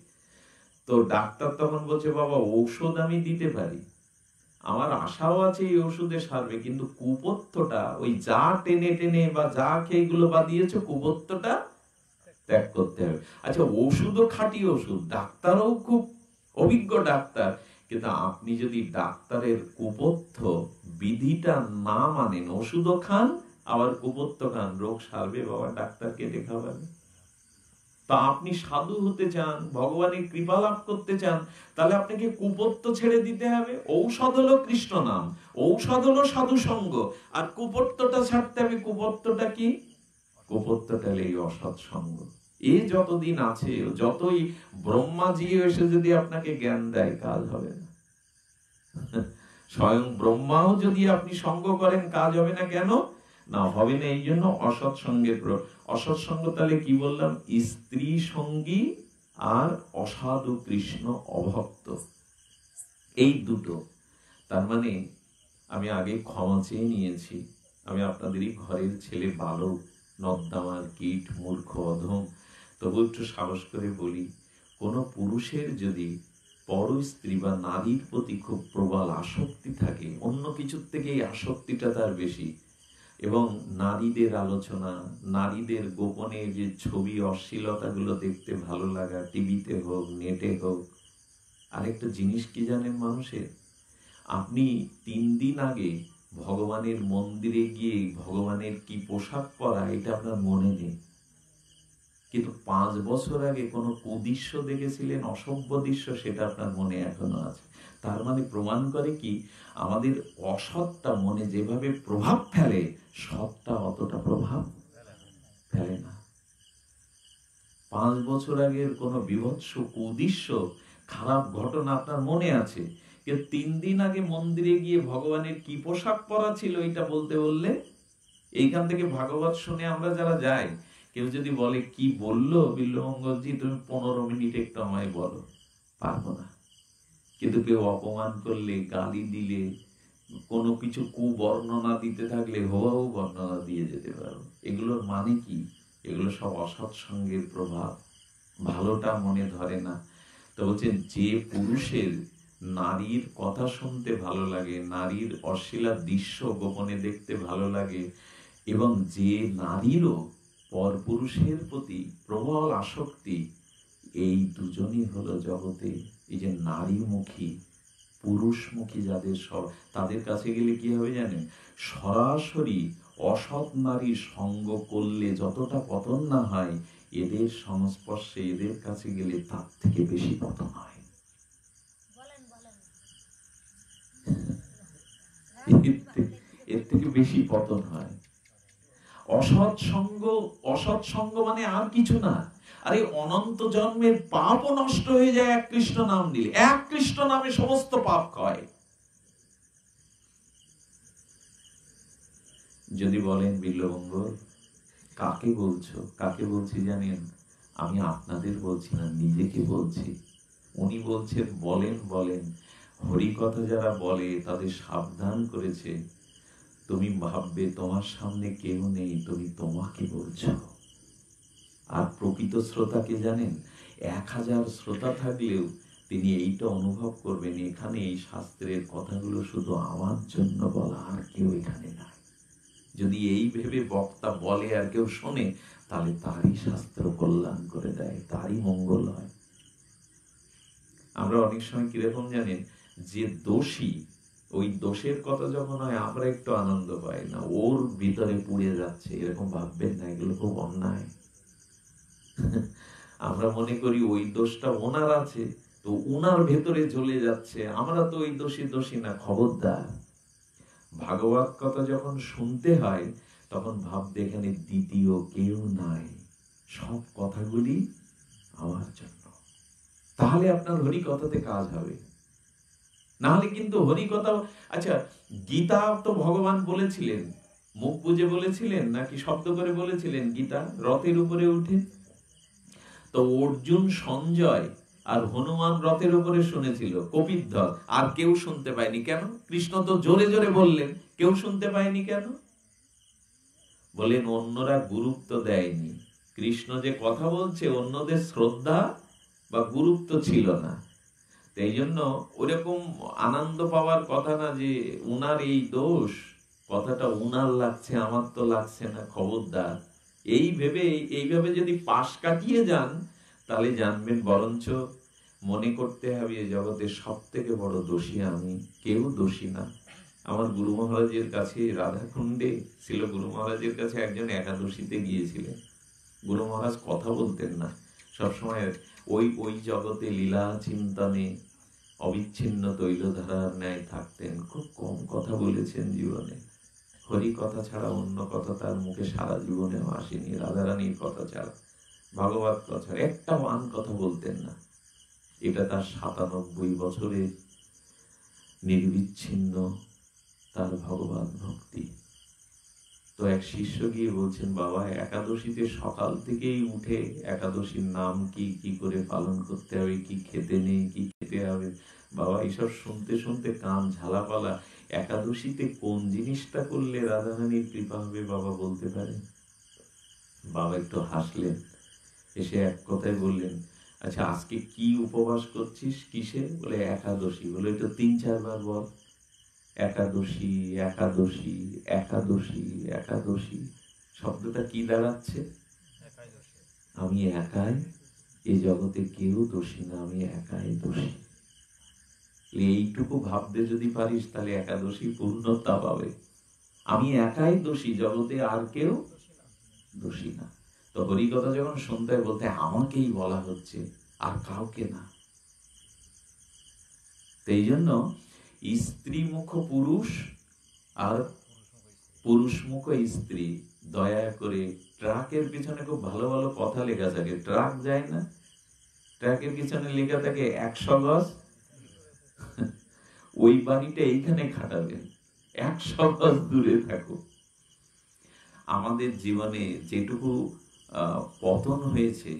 তো ডাক্তার তখন বলছে, বাবা ঔষধ আমি দিতে পারি, আমার আশাও আছে এই ওষুধে সারবে, কিন্তু কুপথ্যটা, ওই যা টেনে টেনে বা যা খেয়ে এগুলো বাদিয়েছো, কুপথ্যটা ত্যাগ করতে হবে। আচ্ছা, ওষুধও খাঁটি ওষুধ, ডাক্তারও খুব অভিজ্ঞ ডাক্তার, কিন্তু আপনি যদি ডাক্তারের কুপথ্য বিধিটা না মানেন, ওষুধও খান আবার কুপত্য খান, রোগ সারবে বাবা? ডাক্তারকে দেখাবেন। তা আপনি সাধু হতে চান, ভগবানের কৃপা লাভ করতে চান, তাহলে আপনাকে কুপত্য ছেড়ে দিতে হবে। ঔষধ হলো কৃষ্ণ নাম, ঔষধ হলো সাধু সঙ্গ, আর কুপত্তটা ছাড়তে হবে। কুপত্তটা কি? কুপত্তটা এই অসৎ সঙ্গ। এ যতদিন আছে, যতই ব্রহ্মাজি এসে যদি আপনাকে জ্ঞান দেয়, কাজ হবে না। স্বয়ং ব্রহ্মাও যদি আপনি সঙ্গ করেন, কাজ হবে না। কেন না হবে না? এই জন্য অসৎ সঙ্গের। অসৎ সঙ্গ তাহলে কি বললাম? স্ত্রী সঙ্গী আর অসাধু কৃষ্ণ অভক্ত, এই দুটো। তার মানে আমি আগে ক্ষমা চেয়ে নিয়েছি, আমি আপনাদেরই ঘরের ছেলে, বালক, নর্দমার কীট, মূর্খ, অধম। তবু একটু সাহস করে বলি, কোন পুরুষের যদি পর স্ত্রী বা নারীর প্রতি খুব প্রবল আসক্তি থাকে, অন্য কিছুর থেকে এই আসক্তিটা তার বেশি, এবং নারীদের আলোচনা, নারীদের গোপনে যে ছবি, অশ্লীলতাগুলো দেখতে ভালো লাগা, টিভিতে হোক, নেটে হোক। আরেকটা জিনিস কি জানেন মানুষের? আপনি 3 দিন আগে ভগবানের মন্দিরে গিয়ে ভগবানের কি পোশাক পরা এটা আপনার মনে নেই, কিন্তু 5 বছর আগে কোনো কুদৃশ্য দেখেছিলেন, অসভ্য দৃশ্য, সেটা আপনার মনে এখনো আছে। তার মানে প্রমাণ করে কি, আমাদের অসৎটা মনে যেভাবে প্রভাব ফেলে, সৎটা অতটা প্রভাব ফেলে না। 5 বছর আগের কোনো বিভৎস, কুদৃশ্য, খারাপ ঘটনা আপনার মনে আছে, কিন্তু 3 দিন আগে মন্দিরে গিয়ে ভগবানের কি পোশাক পরা ছিল এটা বলতে বললে, এইখান থেকে ভাগবত শুনে আমরা যারা যাই, কেউ যদি বলে কি বললো বিল্বমঙ্গলজি, তুমি 15 মিনিট একটু আমায় বলো, পারবো না। কিন্তু কেউ অপমান করলে, গালি দিলে, কোনো কিছু কুবর্ণনা দিতে থাকলে হুবহু বর্ণনা দিয়ে যেতে পারো। এগুলোর মানে কি? এগুলো সব অসৎ সঙ্গের প্রভাব, ভালোটা মনে ধরে না। তো বলছেন, যে পুরুষের নারীর কথা শুনতে ভালো লাগে, নারীর অশ্লীল দৃশ্য গোপনে দেখতে ভালো লাগে, এবং যে নারীরও পরপুরুষের প্রতি প্রবল আসক্তি, এই দুজনই হলো জগতে এই যে নারীমুখী, পুরুষমুখী যাদের, তাদের কাছে গেলে কি হবে জানেন? সরাসরি অসৎ নারীর সঙ্গ করলে যতটা পতন না হয়, এদের সংস্পর্শে, এদের কাছে গেলে তার থেকে বেশি পতন হয়। এর থেকে বেশি পতন হয়। অসৎ সঙ্গ, অসৎ সঙ্গ মানে আর কিছু না, আরে অনন্ত জন্মের পাপও নষ্ট হয়ে যায় এক কৃষ্ণ নাম দিলে। এক কৃষ্ণ নামে সমস্ত পাপ ক্ষয়। যদি বলেন বিল্বমঙ্গল কাকে বলছো, কাকে বলছি জানেন? আমি আপনাদের বলছি না, নিজেকে বলছি। উনি বলছেন, বলেন বলেন, হরি কথা যারা বলে তাদের সাবধান করেছে, তুমি ভাববে তোমার সামনে কেউ নেই, তুমি তোমাকে বলছো। আর প্রকৃত শ্রোতাকে জানেন? 1000 শ্রোতা থাকলেও তিনি এইটা অনুভব করবেন, এখানে এই শাস্ত্রের কথাগুলো শুধু আমার জন্য বলা, আর কেউ এখানে নাই। যদি এই ভেবে বক্তা বলে আর কেউ শোনে, তাহলে তারই শাস্ত্র কল্যাণ করে দেয়, তারই মঙ্গল হয়। আমরা অনেক সময় কিরকম জানেন, যে দোষী, ওই দোষের কথা যখন হয় আমরা একটু আনন্দ পাই না, ওর ভিতরে পুড়ে যাচ্ছে, এরকম ভাববেন না, এগুলো খুব অন্যায়। আমরা মনে করি ওই দোষটা ওনার আছে, তো ওনার ভেতরে চলে যাচ্ছে, আমরা তো ওই দোষী না। খবরদার, ভাগবত কথা যখন শুনতে হয় তখন ভাববে এখানে দ্বিতীয় কেউ নাই, সব কথাগুলি আমার জন্য। তাহলে আপনার হরি কথাতে কাজ হবে, না হলে কিন্তু হরি কথা। আচ্ছা, গীতা তো ভগবান বলেছিলেন, মুখ বুঝে বলেছিলেন নাকি শব্দ করে বলেছিলেন? গীতা রথের উপরে উঠে। তো অর্জুন, সঞ্জয় আর হনুমান রথের উপরে শুনেছিল, কপিধ্বজ, আর কেউ শুনতে পায়নি। কেন? কৃষ্ণ তো জোরে জোরে বললেন, কেউ শুনতে পায়নি কেন? বলেন অন্যরা গুরুত্ব দেয়নি। কৃষ্ণ যে কথা বলছে, অন্যদের শ্রদ্ধা বা গুরুত্ব ছিল না। এই জন্য ওরকম আনন্দ পাওয়ার কথা না যে উনার এই দোষ, কথাটা উনার লাগছে, আমার তো লাগছে না। খবরদার, এইভাবে যদি পাশ কাটিয়ে যান, তাহলে জানবেন বরঞ্চ মনে করতে হবে জগতের সব থেকে বড় দোষী আমি, কেউ দোষী না। আমার গুরু মহারাজের কাছে রাধাকুণ্ডে ছিল, গুরু মহারাজের কাছে একজন একাদশীতে গিয়েছিলেন। গুরু মহারাজ কথা বলতেন না, সবসময় ওই ওই জগতে লীলা চিন্তনে অবিচ্ছিন্ন তৈলধারার ন্যায় থাকতেন। খুব কম কথা বলেছেন জীবনে, হরি কথা ছাড়া অন্য কথা তার মুখে সারা জীবনেও আসেনি, রাধারানীর কথা ছাড়া, ভাগবত কথা, একটা মান কথা বলতেন না। এটা তার ৯৭ বছরের নির্বিচ্ছিন্ন তার ভগবান ভক্তি। তো এক শিষ্য গিয়ে বলছেন, বাবা একাদশীতে সকাল থেকেই উঠে একাদশীর নাম কি, কি করে পালন করতে হবে, কি খেতে নেই, কি খেতে হবে, বাবা এইসব শুনতে শুনতে কান ঝালাপালা। একাদশীতে কোন জিনিসটা করলে রাধারানীর কৃপা হবে বাবা বলতে পারেন? বাবা একটু হাসলেন, এসে এক কথায় বললেন, আচ্ছা আজকে কি উপবাস করছিস, কিসে? বলে একাদশী। বলে এটা ৩-৪ বার বল। একাদশী একাদশী একাদশী একাদশী শব্দটা কি দাঁড়াচ্ছে? আমি একাই, এই জগতে কেউ দোষী না, আমি একাই দোষী। এইটুকু ভাবতে যদি পারিস তাহলে একাদশী পূর্ণতা পাবে। আমি একাই দোষী, জগতে আর কেউ দোষী না। তো হরিকথা যখন শুনতে বলতে আমাকেই বলা হচ্ছে, আর কাউকে না। এই জন্য স্ত্রী মুখ পুরুষ আর পুরুষ মুখ স্ত্রী, দয়া করে ট্রাকের পিছনে খুব ভালো ভালো কথা লেখা থাকে, ট্রাক যায় না, ট্রাকের পিছনে লেখা থাকে ১০০ গজ, ওই বাড়িটা এইখানে খাটাবেন, ১০০ গজ দূরে থাকো। আমাদের জীবনে যেটুকু পতন হয়েছে,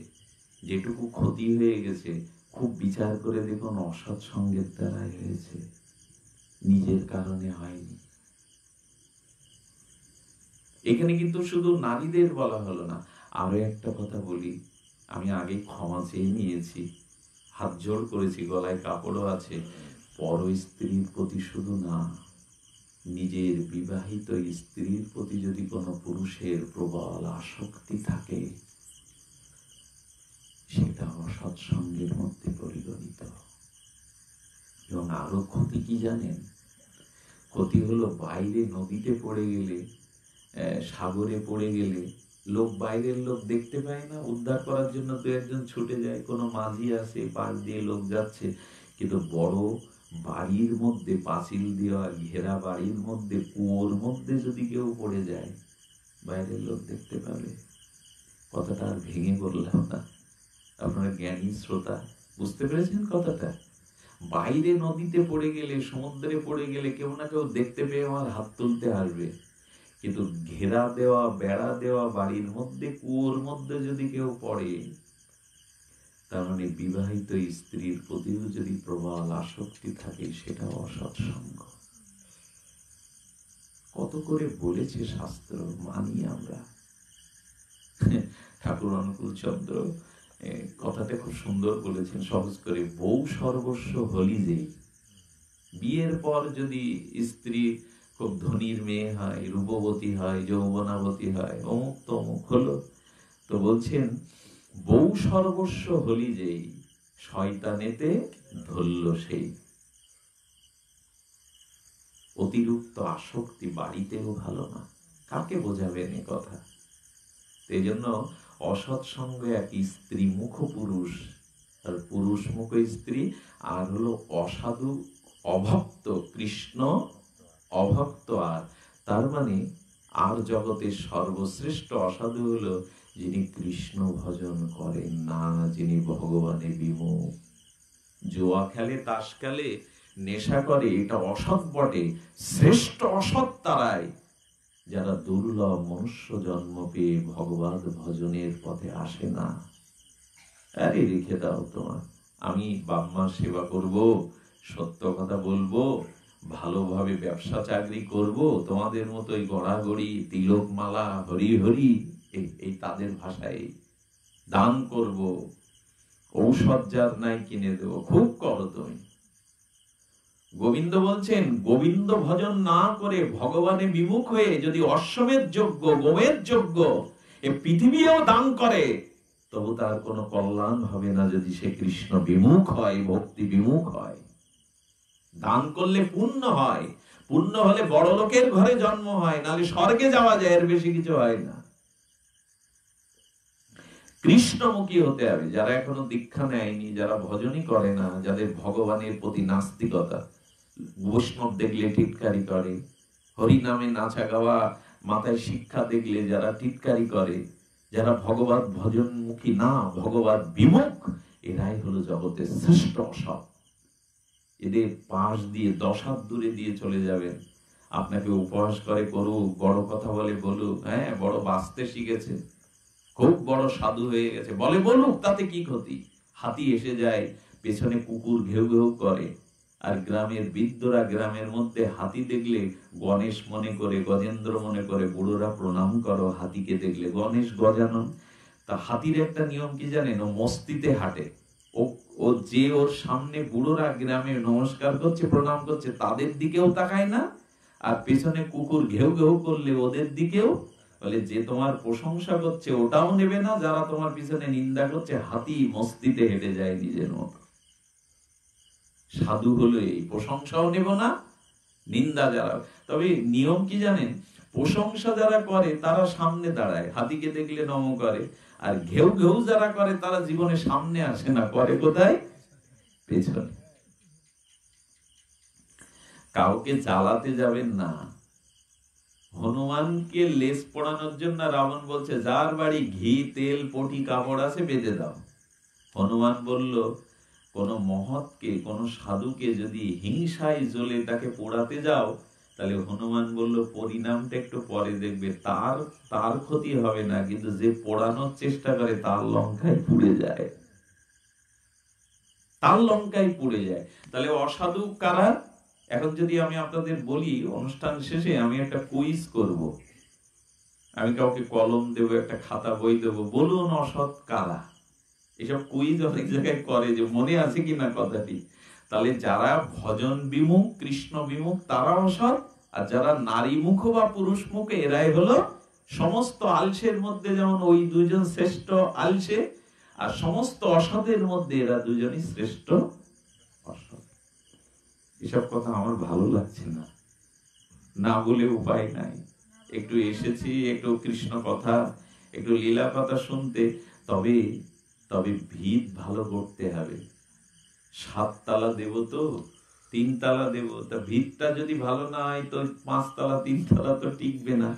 যেটুকু ক্ষতি হয়ে গেছে, খুব বিচার করে দেখুন অসৎ সঙ্গের দ্বারাই হয়েছে, নিজের কারণে হয়নি। এখানে কিন্তু শুধু নারীদের বলা হলো না। আরো একটা কথা বলি, আমি আগে ক্ষমা চেয়ে নিয়েছি, হাত জোড় করেছি, গলায় কাপড়ও আছে। পর স্ত্রীর প্রতি শুধু না, নিজের বিবাহিত স্ত্রীর প্রতি যদি কোনো পুরুষের প্রবল আসক্তি থাকে, সেটা অসৎসঙ্গের মধ্যে পরিগণিত। এবং আরো ক্ষতি কি জানেন? ক্ষতি হলো বাইরে নদীতে পড়ে গেলে, সাগরে পড়ে গেলে লোক, বাইরের লোক দেখতে পায় না, উদ্ধার করার জন্য তো একজন ছুটে যায়, কোনো মাঝি আসে, পাশ দিয়ে লোক যাচ্ছে, কিন্তু বড় বাড়ির মধ্যে, পাঁচিল দেওয়া ঘেরা বাড়ির মধ্যে, কুয়োর মধ্যে যদি কেউ পড়ে যায়, বাইরের লোক দেখতে পাবে। কথাটা আর ভেঙে বললাম না, আপনারা জ্ঞানী শ্রোতা বুঝতে পেরেছেন কথাটা? বাইরে নদীতে পড়ে গেলে, সমুদ্রে পড়ে গেলে কেউ না কেউ দেখতে পেয়ে আমার হাত তুলতে আসবে, কিন্তু ঘেরা দেওয়া, বেড়া দেওয়া বাড়ির মধ্যে, কুয়োর মধ্যে যদি কেউ পড়ে, তার মানে বিবাহিত স্ত্রীর প্রতিও যদি প্রবল আসক্তি থাকে, সেটা অসৎসঙ্গ। কত করে বলেছে শাস্ত্র, মানি আমরা। ঠাকুর অনুকূল চন্দ্র কথাটা খুব সুন্দর বলেছেন, সহজ করে, বউ সর্বস্ব হলি যে। বিয়ের পর যদি স্ত্রী খুব ধনীর মেয়ে হয়, রূপবতী হয়, যৌবনাবতী হয়, অমুক তমুক হলো, তো বলছেন বউ সর্বস্ব হলি যেই, শয়তানেতে ধরল সেই। অতিরিক্ত আসক্তি বাড়িতেও ভালো না, কাকে বোঝাবেন এ কথা? এই জন্য অসৎসঙ্গ এক স্ত্রী মুখ পুরুষ, আর পুরুষ মুখ স্ত্রী, আর হলো অসাধু অভক্ত কৃষ্ণ অভক্ত। আর তার মানে আর জগতের সর্বশ্রেষ্ঠ অসাধু হলো যিনি কৃষ্ণ ভজন করেন না, যিনি ভগবানের বিমুখ। জুয়া খেলে, তাস খেলে, নেশা করে, এটা অসৎ বটে, শ্রেষ্ঠ অসৎ তারাই যারা দুর্লভ মনুষ্য জন্ম পেয়ে ভগবত ভজনের পথে আসে না। আরে রেখে দাও, তোমার আমি বাবা সেবা করব, সত্য কথা বলবো, ভালোভাবে ব্যবসা চাকরি করব, তোমাদের মতোই গড়াগড়ি তিলক মালা হরি হরি, এই তাদের ভাষায় দান করব, ঔষধ যার নাই কিনে দেব, খুব করো তুমি। গোবিন্দ বলছেন, গোবিন্দ ভজন না করে ভগবানে বিমুখ হয়ে যদি অশ্বমেধ যজ্ঞ, গোমের যজ্ঞ, এ পৃথিবীও দান করে, তবু তার কোনো কল্যাণ হবে না যদি সে কৃষ্ণ বিমুখ হয়, ভক্তি বিমুখ হয়। দান করলে পুণ্য হয়, পুণ্য হলে বড় লোকের ঘরে জন্ম হয়, নাহলে স্বর্গে যাওয়া যায়, এর বেশি কিছু হয় না। কৃষ্ণমুখী হতে হবে। যারা এখনো দীক্ষা নেয়নি, যারা ভজনই করে না, যাদের ভগবানের প্রতি নাস্তিকতা, বৈষ্ণব দেখলে টিটকারি করে, হরি নামে নাচা গাওয়া, মাথায় শিক্ষা দেখলে যারা টিটকারি করে, যারা ভগবত ভজনমুখী না, ভগবত বিমুখ, এরাই হলো জগতের শ্রেষ্ঠ অসৎ। এদের পাশ দিয়ে 10 হাত দূরে দিয়ে চলে যাবেন। আপনাকে উপহাস করে করুক, বড় কথা বলে বলুক, হ্যাঁ বড় বাঁচতে শিখেছে, খুব বড় সাধু হয়ে গেছে, বলে বলুক, তাতে কি ক্ষতি। হাতি এসে যায়, পেছনে কুকুর ঘেউ ঘেউ করে, আর গ্রামের বৃদ্ধরা গ্রামের মধ্যে হাতি দেখলে গণেশ মনে করে, গজেন্দ্র মনে করে, বুড়োরা প্রণাম করো হাতিকে দেখলে, গণেশ গজানন। তা হাতির একটা নিয়ম কি জানেন? ও মস্তিতে হাঁটে। ও যে ওর সামনে বুড়োরা গ্রামে নমস্কার করছে, প্রণাম করছে, তাদের দিকেও তাকায় না, আর পেছনে কুকুর ঘেউ ঘেউ করলে ওদের দিকেও, বলে যে তোমার প্রশংসা করছে ওটাও নেবে না, যারা তোমার পিছনে নিন্দা করছে, হাতি মস্তিতে হেঁটে যায় নিজের মতো। সাধু হলো এই, প্রশংসাও নেব না, নিন্দা যারা। তবে নিয়ম কি জানেন? প্রশংসা যারা করে তারা সামনে দাঁড়ায়, হাতিকে দেখলে নম করে, আর ঘেউ ঘেউ যারা করে তারা জীবনে সামনে আসে না, করে কোথায়? পেছনে। কাউকে জ্বালাতে যাবেন না। হনুমানকে লেস পড়ানোর জন্য রাবণ বলছে, যার বাড়ি ঘি তেল পটি কাপড় আছে বেঁধে দাও। হনুমান বলল, কোন মহৎকে, কোন সাধুকে যদি হিংসায় জ্বলে তাকে পোড়াতে যাও, তাহলে হনুমান বলল পরিণামটা একটু পরে দেখবে, তার ক্ষতি হবে না, কিন্তু যে পোড়ানোর চেষ্টা করে তার লঙ্কায় পুড়ে যায়, তার লঙ্কায় পুড়ে যায়। তাহলে অসাধু কারা? এখন যদি আমি আপনাদের বলি, অনুষ্ঠান শেষে আমি একটা কুইজ করব, আমি কাউকে কলম দেবো, একটা খাতা বই দেবো, বলুন অসৎ কারা। এসব কুইজ অনেক জায়গায় করে, যে মনে আছে কিনা কথাটি। তাহলে যারা ভজন বিমুখ, কৃষ্ণ বিমুখ, তারা অসৎ, আর যারা নারী মুখ বা পুরুষ মুখ, এরাই হলো সমস্ত আলসের মধ্যে যেমন ওই দুজন শ্রেষ্ঠ আলসে, আর সমস্ত অসতের মধ্যে এরা দুজনই শ্রেষ্ঠ অসৎ। এসব কথা আমার ভালো লাগছে না, না বলে উপায় নাই। একটু এসেছি একটু কৃষ্ণ কথা, একটু লীলা কথা শুনতে, তবে তবে ভিত ভালো করতে হবে। 7 তালা দেব তো 3 তালা দেব, তা ভিতটা যদি ভালো না হয় তো 5 তালা 3 তালা তো টিকবে না।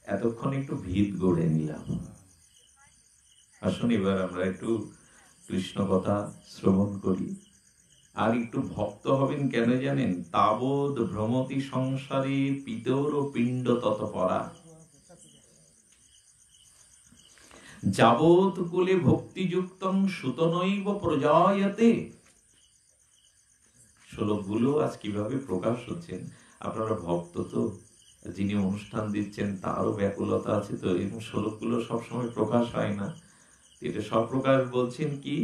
এতক্ষণ একটু ভিত গড়ে নিলাম। আসুন এবার আমরা একটু কৃষ্ণ কথা শ্রবণ করি। আর একটু ভক্ত হবেন কেন জানেন? তাবৎ ভ্রমতি সংসারে পিতর পিণ্ড তৎপরা, যাবৎ কুলে ভক্তিযুক্তং সুতনৈব প্রজায়তে। শ্লোকগুলো আজ কিভাবে প্রকাশ হচ্ছেন, আপনারা ভক্ত তো, যিনি অনুষ্ঠান দিচ্ছেন তারও ব্যাকুলতা আছে, তো এরকম শ্লোকগুলো সবসময় প্রকাশ হয় না, এটা সব প্রকাশ বলছেন কি?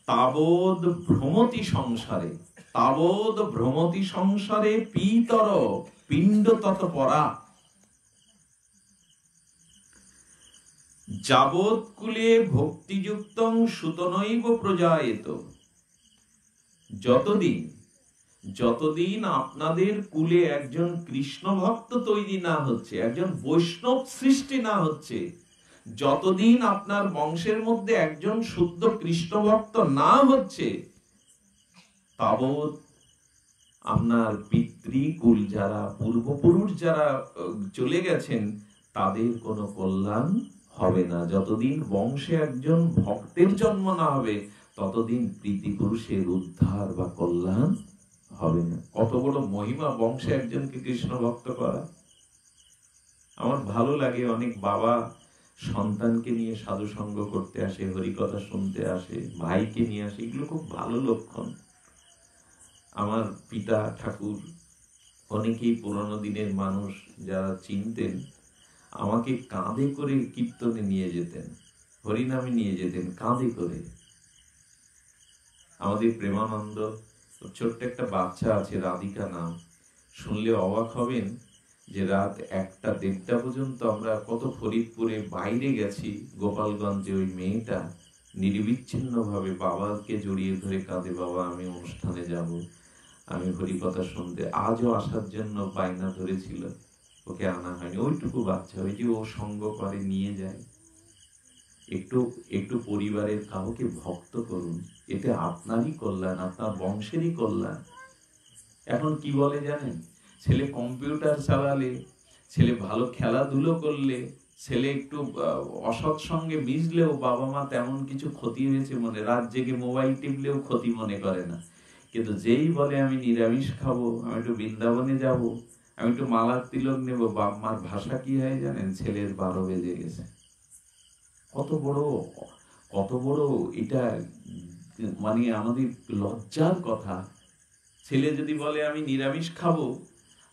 তাবৎ ভ্রমতি সংসারে, তাবৎ ভ্রমতি সংসারে পিতর পিণ্ড তৎপরা, যাবৎ কুলে ভক্তিযুক্তং সুতনৈব প্রজায়েত। যতদিন আপনাদের কুলে একজন কৃষ্ণ ভক্ত তৈরি না হচ্ছে, একজন বৈষ্ণব সৃষ্টি না হচ্ছে, যতদিন আপনার বংশের মধ্যে একজন শুদ্ধ কৃষ্ণ ভক্ত না হচ্ছে, তাবৎ আপনার পিতৃকুল যারা পূর্বপুরুষ যারা চলে গেছেন তাদের কোনো কল্যাণ হবে না। যতদিন বংশে একজন ভক্তের জন্ম না হবে, ততদিন পিতৃপুরুষের উদ্ধার বা কল্যাণ হবে না। কত বড় মহিমা বংশে একজনকে কৃষ্ণ ভক্ত করা। আমার ভালো লাগে, অনেক বাবা সন্তানকে নিয়ে সাধু সঙ্গ করতে আসে, হরিকথা শুনতে আসে, ভাইকে নিয়ে আসে, এগুলো খুব ভালো লক্ষণ। আমার পিতা ঠাকুর অনেকেই পুরনো দিনের মানুষ যারা চিনতেন, আমাকে কাঁধে করে কীর্তনে নিয়ে যেতেন, হরিনামে নিয়ে যেতেন কাঁধে করে। আমাদের প্রেমানন্দ, ছোট্ট একটা বাচ্চা আছে রাধিকা নাম, শুনলে অবাক হবেন যে রাত 1টা-1:30 পর্যন্ত আমরা কত ফরিদপুরে বাইরে গেছি, গোপালগঞ্জে ওই মেয়েটা নির্বিচ্ছিন্ন ভাবে বাবাকে জড়িয়ে ধরে কাঁদে, বাবা আমি অনুষ্ঠানে যাব। আমি হরিকথা শুনতে, আজও আসার জন্য বায়না ধরেছিল, ওকে আনা হয়নি। ওইটুকু বাচ্চা, ওই যে ও সঙ্গ করে নিয়ে যায়। একটু একটু পরিবারের কাউকে ভক্ত করুন, এতে আপনারই কল্যাণ, আপনার বংশেরই কল্যাণ। এখন কি বলে জানেন, ছেলে কম্পিউটার চালালে, ছেলে ভালো খেলাধুলো করলে, ছেলে একটু অসৎ সঙ্গে মিশলেও বাবা মা তেমন কিছু ক্ষতি হয়েছে মনে, রাত জেগে মোবাইল টিপলেও ক্ষতি মনে করে না। কিন্তু যেই বলে আমি নিরামিষ খাবো, আমি একটু বৃন্দাবনে যাব, আমি একটু মালার তিলক নেবো, বাপ মার ভাষা কি হয় জানেন, ছেলের 12 বেজে গেছে। কত বড় এটা, মানে আমাদের লজ্জার কথা। ছেলে যদি বলে আমি নিরামিষ খাবো,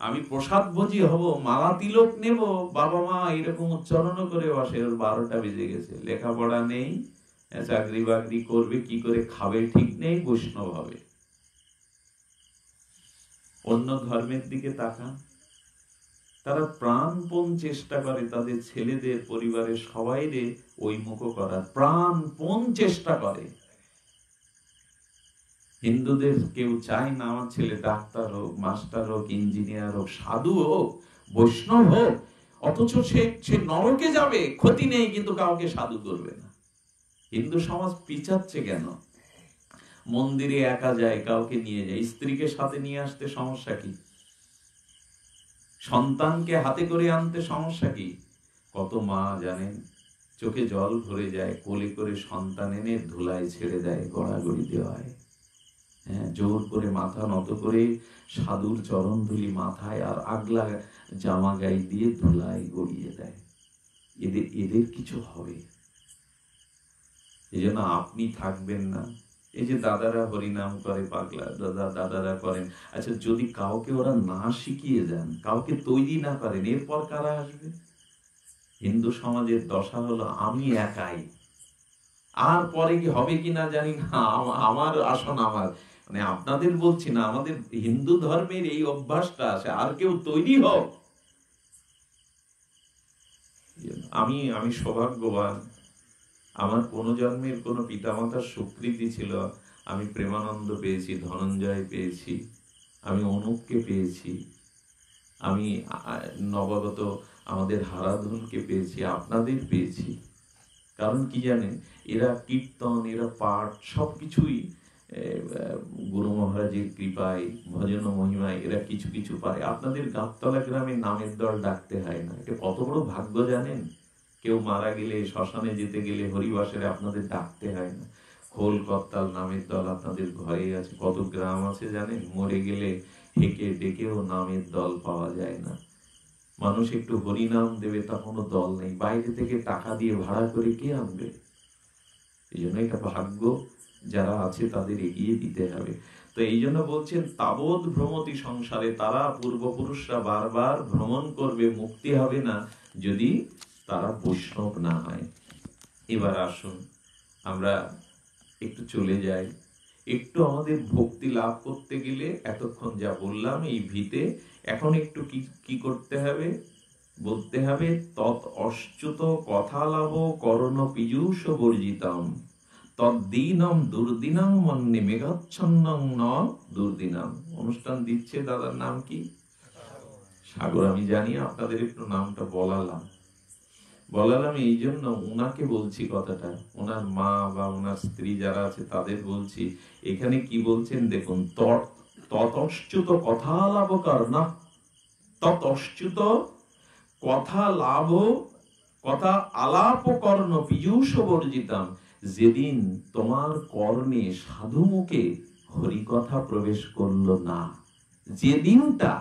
আমি প্রসাদ ভোজি হব, মালা তিলক নেব, বাবা মা এরকম উচ্চারণ করে বসে, ওর 12টা বেজে গেছে, লেখাপড়া নেই, চাকরি বাকরি করবে কি করে, খাবে ঠিক নেই, বৈষ্ণব হবে। অন্য ধর্মের দিকে তাকান, তারা প্রাণপণ চেষ্টা করে তাদের ছেলেদের, পরিবারের সবাইরে ওই মুখ করার, প্রাণপণ চেষ্টা করে। হিন্দুদের কেউ চায় না আমার ছেলে ডাক্তার হোক, মাস্টার হোক, ইঞ্জিনিয়ার হোক, সাধু হোক, বৈষ্ণব হোক, অথচ সে নরকে যাবে, ক্ষতি নেই, কিন্তু কাউকে সাধু করবে না। হিন্দু সমাজ পিছাচ্ছে কেন? মন্দিরে একা যায়, কাউকে নিয়ে যায়, স্ত্রীকে সাথে নিয়ে আসতে সমস্যা কি? সন্তানকে হাতে করে আনতে সমস্যা কি? কত মা জানেন, চোখে জল ভরে যায়, কোলে করে সন্তান এনে ধুলায় ছেড়ে দেয়, গড়াগড়ি দেওয়ায়। হ্যাঁ, জোর করে মাথা নত করে সাধুর চরণ ধুলি মাথায় আর আগলা জামা গায়ে দিয়ে ধুলায় গড়িয়ে দেয়। এদের কিছু হবে? এই জন্য আপনি থাকবেন না। এই যে দাদারা হরিনাম করে, পাগলা দাদারা করেন, আচ্ছা যদি কাউকে ওরা না শিখিয়ে দেন, কাউকে তৈরি না করেন, এরপর কারা আসবে? হিন্দু সমাজের দশা হলো আমি একাই, আর পরে কি হবে কিনা জানি না, আমার আসন আমার, মানে আপনাদের বলছি না, আমাদের হিন্দু ধর্মের এই অভ্যাসটা আছে, আর কেউ তৈরি হোক। আমি সৌভাগ্যবান, আমার কোন জন্মের কোন পিতামাতার স্বীকৃতি ছিল, আমি প্রেমানন্দ পেয়েছি, ধনঞ্জয় পেয়েছি, আমি অনুপকে পেয়েছি, আমি নবাগত আমাদের হারাধনকে পেয়েছি, আপনাদের পেয়েছি। কারণ কি জানেন, এরা কীর্তন, এরা পাঠ, সবকিছুই গুরু মহারাজের কৃপায়, ভজন মহিমায় এরা কিছু কিছু পায়। আপনাদের গাবতলা গ্রামে নামের দল ডাকতে হয় না, এটা কত বড় ভাগ্য জানেন। কেউ মারা গেলে, শ্মশানে যেতে গেলে হরিবাসরে আপনাদের ডাকতে হয় না। খোল করতাল নামের দল আপনাদের ঘরে আছে। কত গ্রাম আছে জানেন, মরে গেলে হেঁকে ডেকেও নামের দল পাওয়া যায় না। মানুষ একটু হরিনাম দেবে, তখনও দল নেই, বাইরে থেকে টাকা দিয়ে ভাড়া করে কে আনবে? এই জন্য এটা ভাগ্য যারা আছে তাদের এগিয়ে দিতে হবে। তো এই জন্য বলছেন, তাবৎ ভ্রমতি সংসারে, তারা পূর্বপুরুষরা বারবার ভ্রমণ করবে, মুক্তি হবে না যদি তারা বৈষ্ণব না হয়। এবার আসুন আমরা একটু চলে যাই, একটু আমাদের ভক্তি লাভ করতে গেলে এতক্ষণ যা বললাম এই ভিতে, এখন একটু কি করতে হবে? বলতে হবে, তৎ অশ্চ্যুত কথা লাভ করণ পীযূষ বর্জিতম তদ্দিনম দুর্দিনং মন্যে মেঘাচ্ছন্নং ন দুর্দিনম। অনুষ্ঠান দিচ্ছে, দাদার নাম কি? সাগর। আমি জানি, আপনাদের একটু নামটা বলালাম এই জন্য, উনাকে বলছি কথাটা, ওনার মা বা ওনার স্ত্রী যারা আছে তাদের বলছি। এখানে কি বলছেন দেখুন, ততশ্চ্যুত কথা লাভ কর্ণ, ততশ্চ্যুত কথা লাভ, কথা আলাপ কর্ণ পীযূষ বর্জিতম। যেদিন তোমার কর্ণে সাধু মুখে হরিকথা প্রবেশ করলো না, যেদিনটা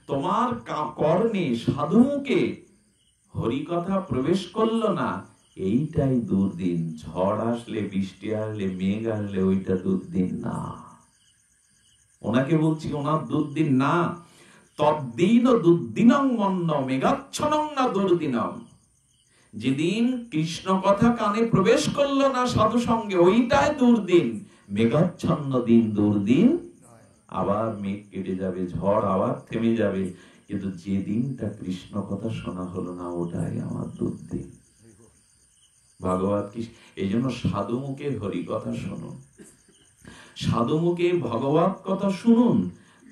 তোমার কর্ণে সাধু মুখে হরিকথা প্রবেশ করলো না, এইটাই দুর্দিন। ঝড় আসলে, বৃষ্টি আসলে, মেঘ আসলে ওইটা দুর্দিন না। ওনাকে বলছি, ওনার দুর্দিন না। তদ্দিন দুর্দিনং মন্ন মেঘাচ্ছন্নং না দুর্দিনম। যেদিন কৃষ্ণ কথা কানে প্রবেশ করলো না সাধু সঙ্গে, ওইটাই দুর্দিন। মেঘাচ্ছন্ন দিন দুর্দিন, আবার মেঘ কেটে যাবে, ঝড় আবার থেমে যাবে, কিন্তু যে দিনটা কৃষ্ণ কথা শোনা হলো না, ওটাই আমার দুর্দিন। ভাগবত কি এই জন্য সাধু মুখে হরি কথা শুনুন, সাধু মুখে ভগবত কথা শুনুন,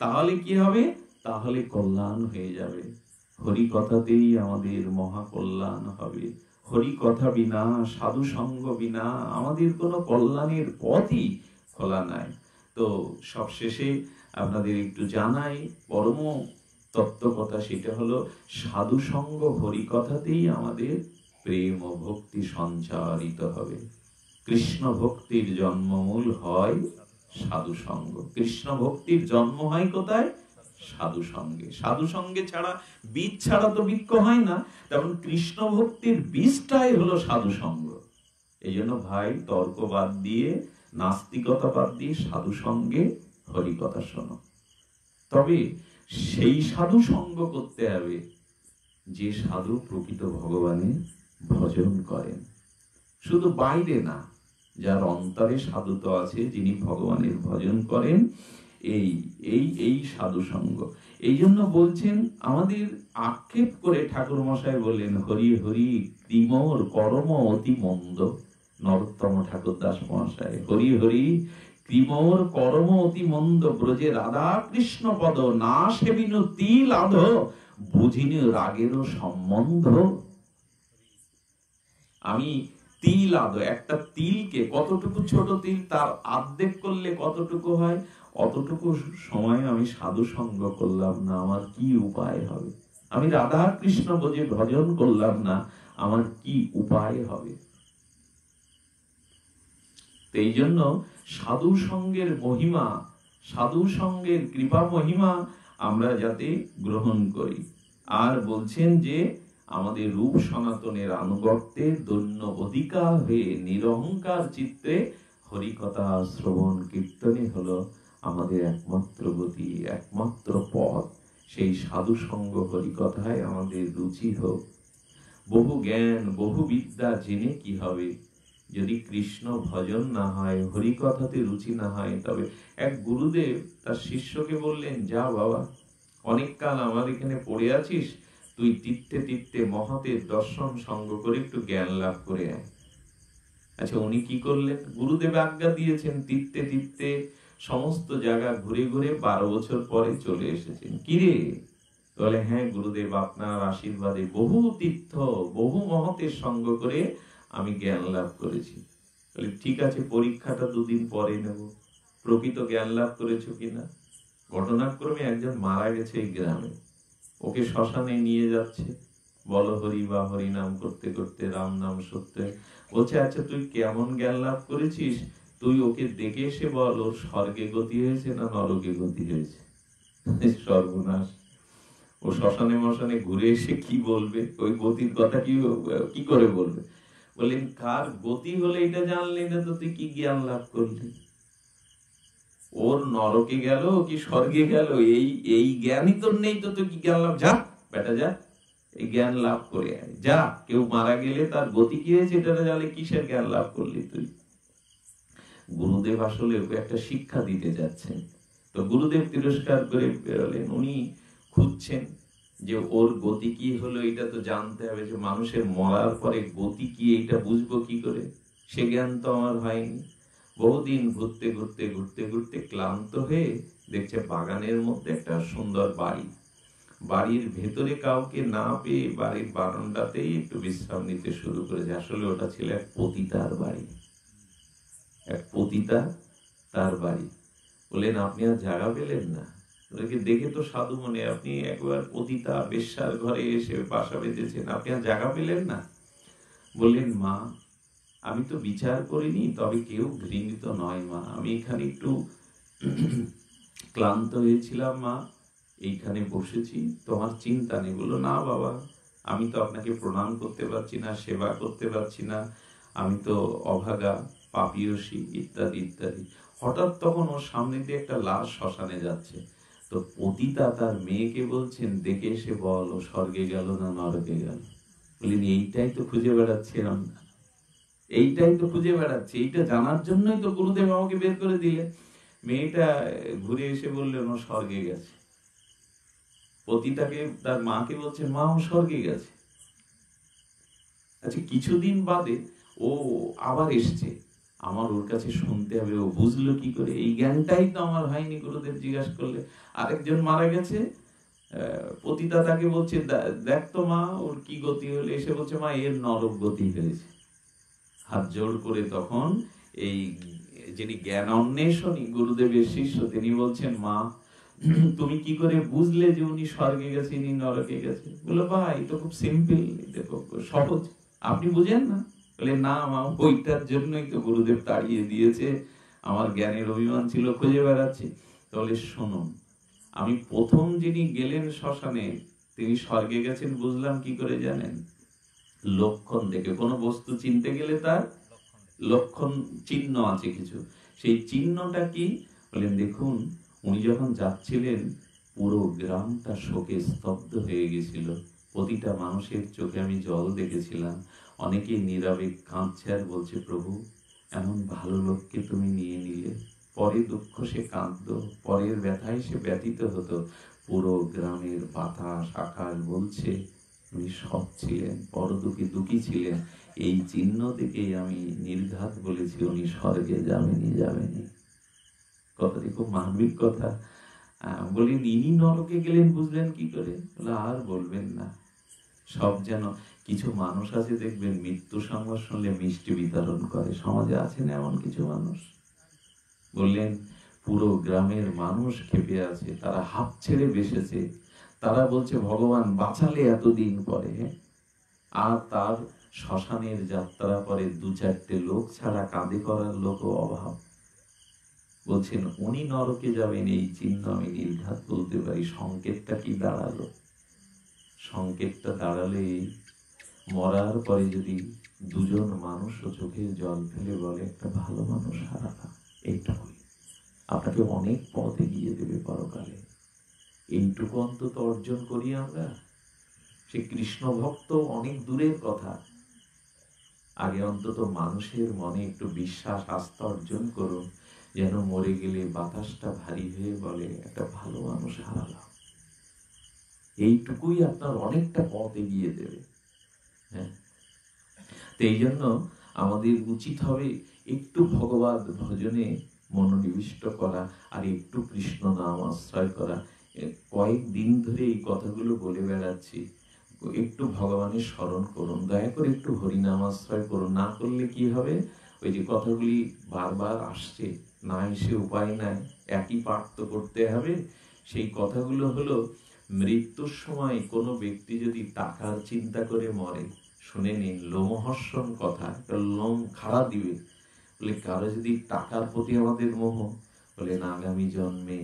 তাহলে কি হবে? তাহলে কল্যাণ হয়ে যাবে। হরি কথাতেই আমাদের মহা কল্যাণ হবে। হরি কথা বিনা, সাধু সঙ্গ বিনা আমাদের কোনো কল্যাণের পথই খোলা নাই। তো সবশেষে আপনাদের একটু জানাই পরম তত্ত্ব কথা, সেটা হলো সাধু সঙ্গ হরি কথাতেই আমাদের প্রেম ও ভক্তি সঞ্চারিত হবে। কৃষ্ণ ভক্তির জন্মমূল হয় সাধু সঙ্গ। কৃষ্ণ ভক্তির জন্ম হয় কোথায়? সাধু সঙ্গে। সাধু সঙ্গে ছাড়া, বীজ ছাড়া তো বৃক্ষ হয় না। তেমন কৃষ্ণ ভক্তির বীজটাই হলো সাধু সঙ্গ। এই জন্য ভাই তর্ক বাদ দিয়ে, নাস্তিকতা বাদ দিয়ে সাধু সঙ্গে হরি কথা শোনো। তবে সেই সাধু সঙ্গ করতে হবে যে সাধু প্রকৃত ভগবানের ভজন করেন, শুধু বাইরে না, যার অন্তরে সাধুত্ব আছে, যিনি ভগবানের ভজন করেন, এই এই এই সাধু সঙ্গ। এই জন্য বলছেন, আমাদের আক্ষেপ করে ঠাকুর মশাই বললেন, হরি হরি কৃমর কর্ম অতি মন্দ। নরোত্তম ঠাকুর দাস মহাশয়, হরি হরি কৃমর কর্ম অতি মন্দ, ব্রজে রাধা কৃষ্ণ পদ না সেবিনু তিল আধ, বুঝিনি রাগেরও সম্বন্ধ। আমি তিল আধ, একটা তিলকে, কতটুকু ছোট তিল, তার আর্ধেক করলে কতটুকু হয়, অতটুকু সময় আমি সাধু সঙ্গ করলাম না, আমার কি উপায় হবে? আমি রাধা কৃষ্ণ বোঝে ভজন করলাম না, আমার কি উপায় হবে? এই জন্য সাধু সঙ্গের মহিমা, সাধু সঙ্গের কৃপা মহিমা আমরা যাতে গ্রহণ করি। আর বলছেন যে আমাদের রূপ সনাতনের আনুগত্যের দৈন্য অধিকার হয়ে নিরহংকার চিত্তে হরিকথা শ্রবণ কীর্তনে হলো আমাদের একমাত্র গতি, একমাত্র পথ। সেই সাধু সঙ্গ হরিকথায় আমাদের রুচি হোক। বহু জ্ঞান বহু বিদ্যা জেনে কি হবে, যদি কৃষ্ণ ভজন না হয়, হরিকথাতে রুচি না হয়? তবে এক গুরুদেব তার শিষ্যকে বললেন, যা বাবা, অনেক কাল আমার এখানে পড়ে আছিস, তুই তীর্থে তীর্থে মহতের দর্শন সঙ্গ করে একটু জ্ঞান লাভ করে আয়। আচ্ছা, উনি কি করলেন? গুরুদেব আজ্ঞা দিয়েছেন, তীর্থে তীর্থে সমস্ত জায়গা ঘুরে ঘুরে 12 বছর পরে চলে এসেছেন। কিরে? বলে, হ্যাঁ গুরুদেব, আপনার আশীর্বাদে বহু তীর্থ বহু মহতের সঙ্গ করে আমি জ্ঞান লাভ করেছি। বলে, ঠিক আছে, পরীক্ষাটা 2 দিন পরে নেব, প্রকৃত জ্ঞান লাভ করেছো কিনা। ঘটনাক্রমে একজন মারা গেছে এই গ্রামে, ওকে শ্মশানে নিয়ে যাচ্ছে, বলো হরি বা হরি নাম করতে করতে রাম নাম সত্য। বলছে, আচ্ছা তুই কেমন জ্ঞান লাভ করেছিস, তুই ওকে দেখে এসে বল, ওর স্বর্গে গতি হয়েছে না নরকে গতি হয়েছে। সর্বনাশ, ও শ্মশানে মশানে ঘুরে এসে কি বলবে? ওই গতির কথা কি করে বলবে? বললেন, কার গতি হলে এটা জানলি না তো তুই কি জ্ঞান লাভ করলি? ওর নরকে গেল কি স্বর্গে গেল, এই জ্ঞানই তোর নেই, তো তুই কি জ্ঞান লাভ? যা বেটা যা, এই জ্ঞান লাভ করে আয়, যা। কেউ মারা গেলে তার গতি কি হয়েছে এটা জানলে কিসের জ্ঞান লাভ করলি তুই? গুরুদেব আসলে ওকে একটা শিক্ষা দিতে যাচ্ছেন। তো গুরুদেব তিরস্কার করে বেরোলেন। উনি খুঁজছেন যে ওর গতি কি হলো, এটা তো জানতে হবে, যে মানুষের মরার পরে গতি কি, এটা বুঝবো কি করে? সে জ্ঞান তো আমার হয়নি। বহুদিন ঘুরতে ঘুরতে ঘুরতে ঘুরতে ক্লান্ত হয়ে দেখছে বাগানের মধ্যে একটা সুন্দর বাড়ি। বাড়ির ভেতরে কাউকে না পেয়ে বাড়ির বারান্দাতেই একটু বিশ্রাম নিতে শুরু করেছে। আসলে ওটা ছিল এক পতিতার বাড়ি, এক পতিতা তার বাড়ি। বললেন, আপনি আর জায়গা পেলেন না? ওদেরকে দেখে তো সাধু মনে, আপনি একবার পতিতা বেশ্যার ঘরে এসে বাসা বেঁধেছেন, আপনি আর জায়গা পেলেন না? বললেন, মা আমি তো বিচার করিনি, তবে কেউ ঘৃণিত নয় মা, আমি এখানে একটু ক্লান্ত হয়েছিলাম মা, এইখানে বসেছি, তোমার চিন্তা নেই। বললো, না বাবা, আমি তো আপনাকে প্রণাম করতে পারছি না, সেবা করতে পারছি না, আমি তো অভাগা পাপিয়সী ইত্যাদি ইত্যাদি। হঠাৎ তখন ওর সামনে দিয়ে একটা লাশ শ্মশানে যাচ্ছে। তো পতিতা তার মেয়েকে বলছেন, দেখে এসে বল ও স্বর্গে গেল না নরকে গেল। বললেন, এইটাই তো খুঁজে বেড়াচ্ছিলাম, এইটাই তো খুঁজে বেড়াচ্ছি, এইটা জানার জন্যই তো গুরুদেব আমাকে বের করে দিলেন। মেয়েটা ঘুরে এসে বললেন, ও স্বর্গে গেছে। পতিতাকে তার মাকে বলছে, মা ও স্বর্গে গেছে। আচ্ছা, কিছুদিন বাদে ও আবার এসছে, আমার ওর কাছে শুনতে হবে, ও বুঝলো কি করে? এই জ্ঞানটাই তো আমার হয়নি। গুরুদেব জিজ্ঞাসা করলে, আরেকজন মারা গেছে, পতিতা তাকে বলছে, দেখ তো মা ওর কি গতি হলো। এসে বলছে, মা এর নরক গতি হয়েছে। হাত জোড় করে তখন এই যিনি জ্ঞান অন্বেষণী গুরুদেবের শিষ্য, তিনি বলছেন, মা তুমি কি করে বুঝলে যে উনি স্বর্গে গেছে, ইনি নরকে গেছে? বললো, ভাই তো খুব সিম্পল, সহজ, আপনি বুঝেন না? বলে, না মা, ওইটার জন্যই তো গুরুদেব তাড়িয়ে দিয়েছে, আমার জ্ঞানের অভিমান ছিল, খুঁজে বেড়াচ্ছি। তাহলে শুনুন, আমি প্রথম যিনি গেলেন শ্মশানে, তিনি স্বর্গে গেছেন বুঝলাম কি করে জানেন? লক্ষণ দেখে। কোনো বস্তু চিনতে গেলে তার লক্ষণ চিহ্ন আছে কিছু। সেই চিহ্নটা কি? বলেন, দেখুন, উনি যখন যাচ্ছিলেন পুরো গ্রামটা শোকে স্তব্ধ হয়ে গেছিল। প্রতিটা মানুষের চোখে আমি জল দেখেছিলাম। অনেকেই নীরবে কাঁদছে আর বলছে, প্রভু এমন ভালো লোককে তুমি নিয়ে নিলে। পরে দুঃখ সে কাঁদত, পরের ব্যথায় সে ব্যথিত হতো। পুরো গ্রামের বাতাস আকাশ বলছে উনি সৎ ছিলেন, পরদুঃখী দুঃখী ছিলেন। এই চিহ্ন থেকেই আমি নির্ঘাত বলেছি উনি স্বর্গে যাবেনই যাবেনই। কথাটি খুব মানবিক কথা। বলি, ইনি নরকে গেলেন বুঝলেন কি করে? আর বলবেন না। সব যেন, কিছু মানুষ আছে দেখবেন মৃত্যু সংবাদ শুনলে মিষ্টি বিতরণ করে। সমাজে আছেন এমন কিছু মানুষ। বললেন, পুরো গ্রামের মানুষ ক্ষেপে আছে, তারা হাত ছেড়ে বেসেছে। তারা বলছে ভগবান বাঁচালে এতদিন পরে। আর তার শ্মশানের যাত্রা পরে 2-4টে লোক ছাড়া কাঁধে করার লোকও অভাব। বলছেন উনি নরকে যাবেন, এই চিহ্ন আমি নির্ঘাত বলতে পারি। সংকেতটা কি দাঁড়ালো? সংকেতটা দাঁড়ালে, মরার পরে যদি দুজন মানুষও চোখের জল ফেলে বলে একটা ভালো মানুষ হারালাম, এইটুকুই আপনাকে অনেক পথ এগিয়ে দেবে পরকালে। এইটুকু অন্তত অর্জন করি আমরা। সে কৃষ্ণ ভক্ত অনেক দূরের কথা, আগে অন্তত মানুষের মনে একটু বিশ্বাস আস্থা অর্জন করুন, যেন মরে গেলে বাতাসটা ভারী হয়ে বলে একটা ভালো মানুষ হারালাম। এইটুকুই আপনার অনেকটা পথ এগিয়ে দেবে। হ্যাঁ, তো এই জন্য আমাদের উচিত হবে একটু ভগবত ভজনে মনোনিবিষ্ট করা, আর একটু কৃষ্ণ নাম আশ্রয় করা। কয়েকদিন ধরে এই কথাগুলো বলে বেড়াচ্ছি। একটু ভগবানের স্মরণ করুন, দয়া করে একটু হরিনাম আশ্রয় করুন। না করলে কি হবে? ওই যে কথাগুলি বারবার আসছে, না এসে উপায় নাই, একই পাঠ তো করতে হবে। সেই কথাগুলো হলো, মৃত্যুর সময় কোনো ব্যক্তি যদি টাকার চিন্তা করে মরে, শুনে নিন, লোমহর্ষণ কথা, লোম খাড়া দিবে। বলে, কারো যদি টাকার প্রতি আমাদের মোহ, বলেন আগামী জন্মে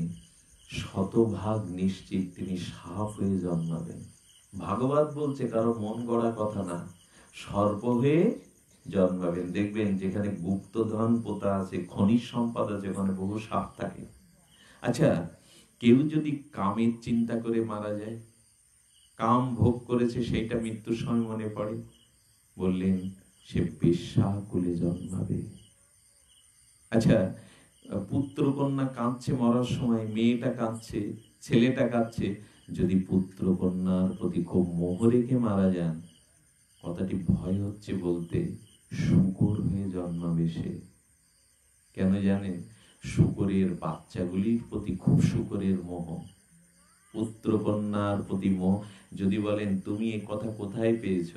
শতভাগ নিশ্চিত তিনি সাপ হয়ে জন্মাবেন। ভাগবত বলছে কারো মন গড়া কথা না, সর্প হয়ে জন্মাবেন। দেখবেন যেখানে গুপ্তধন পোতা আছে, খনিজ সম্পদ আছে, ওখানে বহু সাপ থাকে। আচ্ছা, কেউ যদি কামের চিন্তা করে মারা যায়, কাম ভোগ করেছে, সেইটা মৃত্যুর সময় মনে পড়ে, বললেন সে বেশ্যাকুলে জন্মাবে। আচ্ছা, পুত্র কন্যা কাঁদছে মরার সময়, মেয়েটা কাঁদছে, ছেলেটা কাঁদছে, যদি পুত্র কন্যার প্রতি খুব মোহ রেখে মারা যান, কথাটি ভয় হচ্ছে বলতে, শূকর হয়ে জন্মাবে সে। কেন জানেন? শূকরের বাচ্চাগুলির প্রতি খুব শূকরের মোহ, পুত্র কন্যার প্রতি মোহ। যদি বলেন তুমি এ কথা কোথায় পেয়েছ,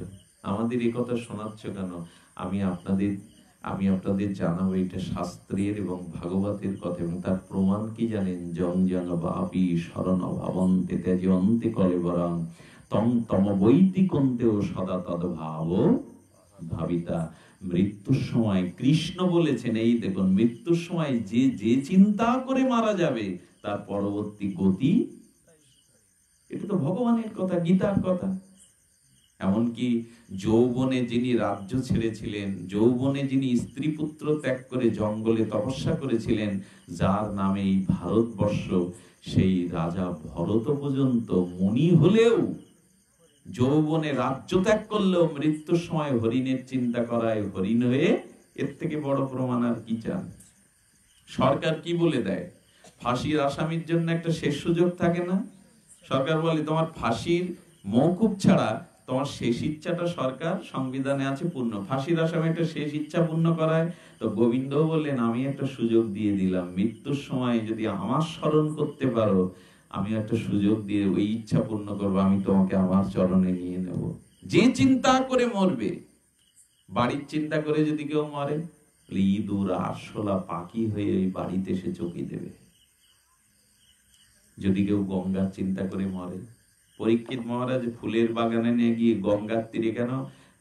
আমাদের এ কথা শোনাচ্ছ কেন, আমি আপনাদের জানাবো, এটা শাস্ত্রের এবং ভাগবতের কথা। এবং তার প্রমাণ কি জানেন? জং জং বাপি শরণ ভাবন্তে ত্যাজন্তে কলেবরং তং তম বৈদিকন্তেও সদা তদ্ভাব ভাবিতা। মৃত্যুর সময় কৃষ্ণ বলেছেন, এই দেখুন, মৃত্যুর সময় যে যে চিন্তা করে মারা যাবে তার পরবর্তী গতি, এটা তো ভগবানের কথা, গীতার কথা। এমনকি যৌবনে যিনি রাজ্য ছেড়েছিলেন, যৌবনে যিনি স্ত্রী পুত্র ত্যাগ করে জঙ্গলে তপস্যা করেছিলেন, যার নামে এই ভারতবর্ষ, সেই রাজা ভরত পর্যন্ত মুনি হলেও, যৌবনে রাজ্য ত্যাগ করলেও মৃত্যুর সময় হরিণের চিন্তা করায় হরিণ হয়ে, এর থেকে বড় প্রমাণ আর কি চান? সরকার কি বলে দেয়? ফাঁসির আসামির জন্য একটা শেষ সুযোগ থাকে না? সরকার বলে তোমার ফাঁসির মওকুফ ছাড়া তোমার শেষ ইচ্ছাটা সরকার সংবিধানে আছে পূর্ণ, ফাঁসির আসামে একটা শেষ ইচ্ছা পূর্ণ করায়। তো গোবিন্দ বললেন, আমি একটা সুযোগ দিয়ে দিলাম, মৃত্যুর সময় যদি আমার স্মরণ করতে পারো, আমি একটা সুযোগ দিয়ে ওই ইচ্ছা পূর্ণ করবো, আমি তোমাকে আমার চরণে নিয়ে নেব। যে চিন্তা করে মরবে, বাড়ির চিন্তা করে যদি কেউ মরে, ইঁদুর আরশোলা পাখি হয়ে ওই বাড়িতে এসে চকি দেবে। যদি কেউ গঙ্গার চিন্তা করে মরে, পরীক্ষিত মহারাজ ফুলের বাগানে নিয়ে গিয়ে গঙ্গার তীরে কেন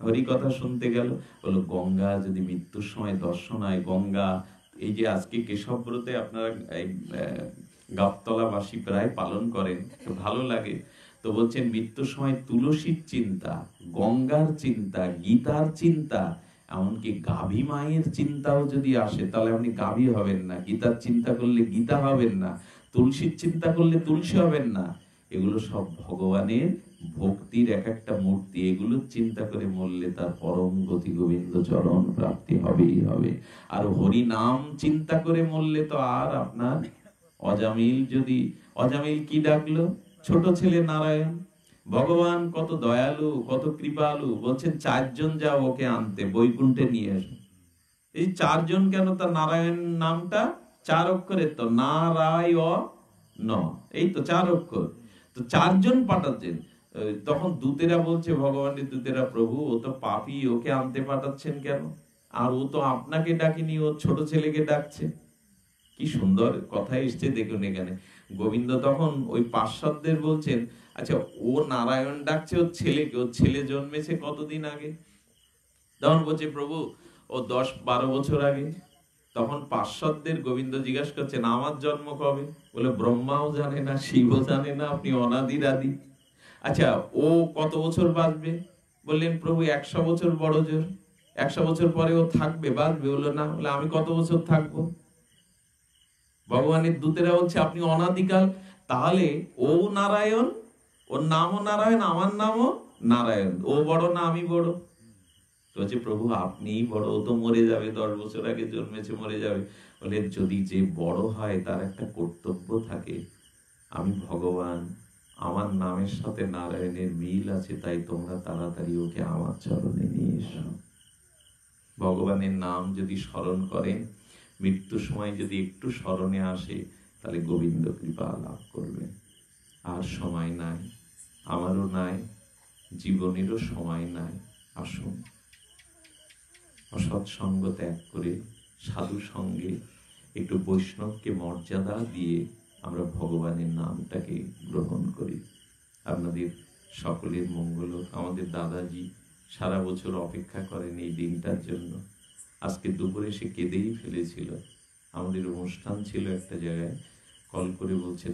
হরি কথা শুনতে গেল? বলো, গঙ্গা যদি মৃত্যুর সময় দর্শন হয়, গঙ্গা, এই যে আজকে কেশব ব্রতে আপনারা গাবতলাবাসী প্রায় পালন করেন, তো ভালো লাগে। তো বলছেন মৃত্যুর সময় তুলসীর চিন্তা, গঙ্গার চিন্তা, গীতার চিন্তা, এমনকি গাভী মায়ের চিন্তাও যদি আসে, তাহলে আপনি গাভী হবেন না। গীতার চিন্তা করলে গীতা হবেন না, তুলসীর চিন্তা করলে তুলসী হবেন না। এগুলো সব ভগবানের ভক্তির এক একটা মূর্তি। এগুলো চিন্তা করে মরলে তার পরম গতি গোবিন্দ চরণ প্রাপ্তি হবেই হবে। আর হরি নাম চিন্তা করে মরলে তো আর আপনার অজামিল, যদি অজামিল কি ডাকলো? ছোট ছেলে নারায়ণ। ভগবান কত দয়ালু, কত কৃপালু, বলছেন 4 জন যাও ওকে আনতে, বৈকুণ্ঠে নিয়ে এসো। এই 4 জন কেন? তার নারায়ণ নামটা 4 অক্ষরের, তো নারায়ণ, এই তো 4 অক্ষর। তো 4 জন পাঠাচ্ছেন। তখন দূতেরা বলছে, ভগবানের দূতেরা, প্রভু ও তো পাপী, ওকে আনতে পাঠাচ্ছেন কেন? আর ও তো আপনাকে ডাকিনি, ও ছোট ছেলেকে ডাকছে। কি সুন্দর কথা এসছে দেখুন এখানে। গোবিন্দ তখন ওই পার্শ্বদের বলছেন, আচ্ছা ও নারায়ণ ডাকছে ওর ছেলেকে, ওর ছেলে জন্মেছে কতদিন আগে? তখন বলছে, প্রভু ও 10-12 বছর আগে। তখন পার্শ্বদের গোবিন্দ জিজ্ঞাসা করছেন, আমার জন্ম কবে? বলে, ব্রহ্মাও জানে না, শিবও জানে না, আপনি অনাদির আদি। আচ্ছা ও কত বছর বাঁচবে? বললেন, প্রভু 100 বছর বড় জোর। 100 বছর পরে ও থাকবে, বাঁচবে? বললো না। বলে, আমি কত বছর থাকবো? ভগবানের দূতেরা বলছে, আপনি অনাদিকাল। তাহলে ও নারায়ণ, ওর নামও নারায়ণ, আমার নামও নারায়ণ, ও বড় না আমি বড়? বলছে, প্রভু আপনিই বড়, ও তো মরে যাবে, 10 বছর আগে জন্মেছে, মরে যাবে। বলে, যদি যে বড় হয় তার একটা কর্তব্য থাকে। আমি ভগবান, আমার নামের সাথে নারায়ণের মিল আছে, তাই তোমরা তাড়াতাড়ি ওকে আমার চরণে নিয়ে এসো। ভগবানের নাম যদি স্মরণ করেন, মৃত্যুর সময় যদি একটু স্মরণে আসে, তাহলে গোবিন্দ কৃপা লাভ করবে। আর সময় নাই, আমারও নাই, জীবনেরও সময় নাই। আসুন, অসৎসঙ্গ ত্যাগ করে সাধু সঙ্গে একটু বৈষ্ণবকে মর্যাদা দিয়ে আমরা ভগবানের নামটাকে গ্রহণ করি। আপনাদের সকলের মঙ্গল হোক। আমাদের দাদাজি সারা বছর অপেক্ষা করেন এই দিনটার জন্য। আজকে দুপুরে সে কেঁদেই ফেলেছিল। আমাদের অনুষ্ঠান ছিল একটা জায়গায়, কল করে বলছে,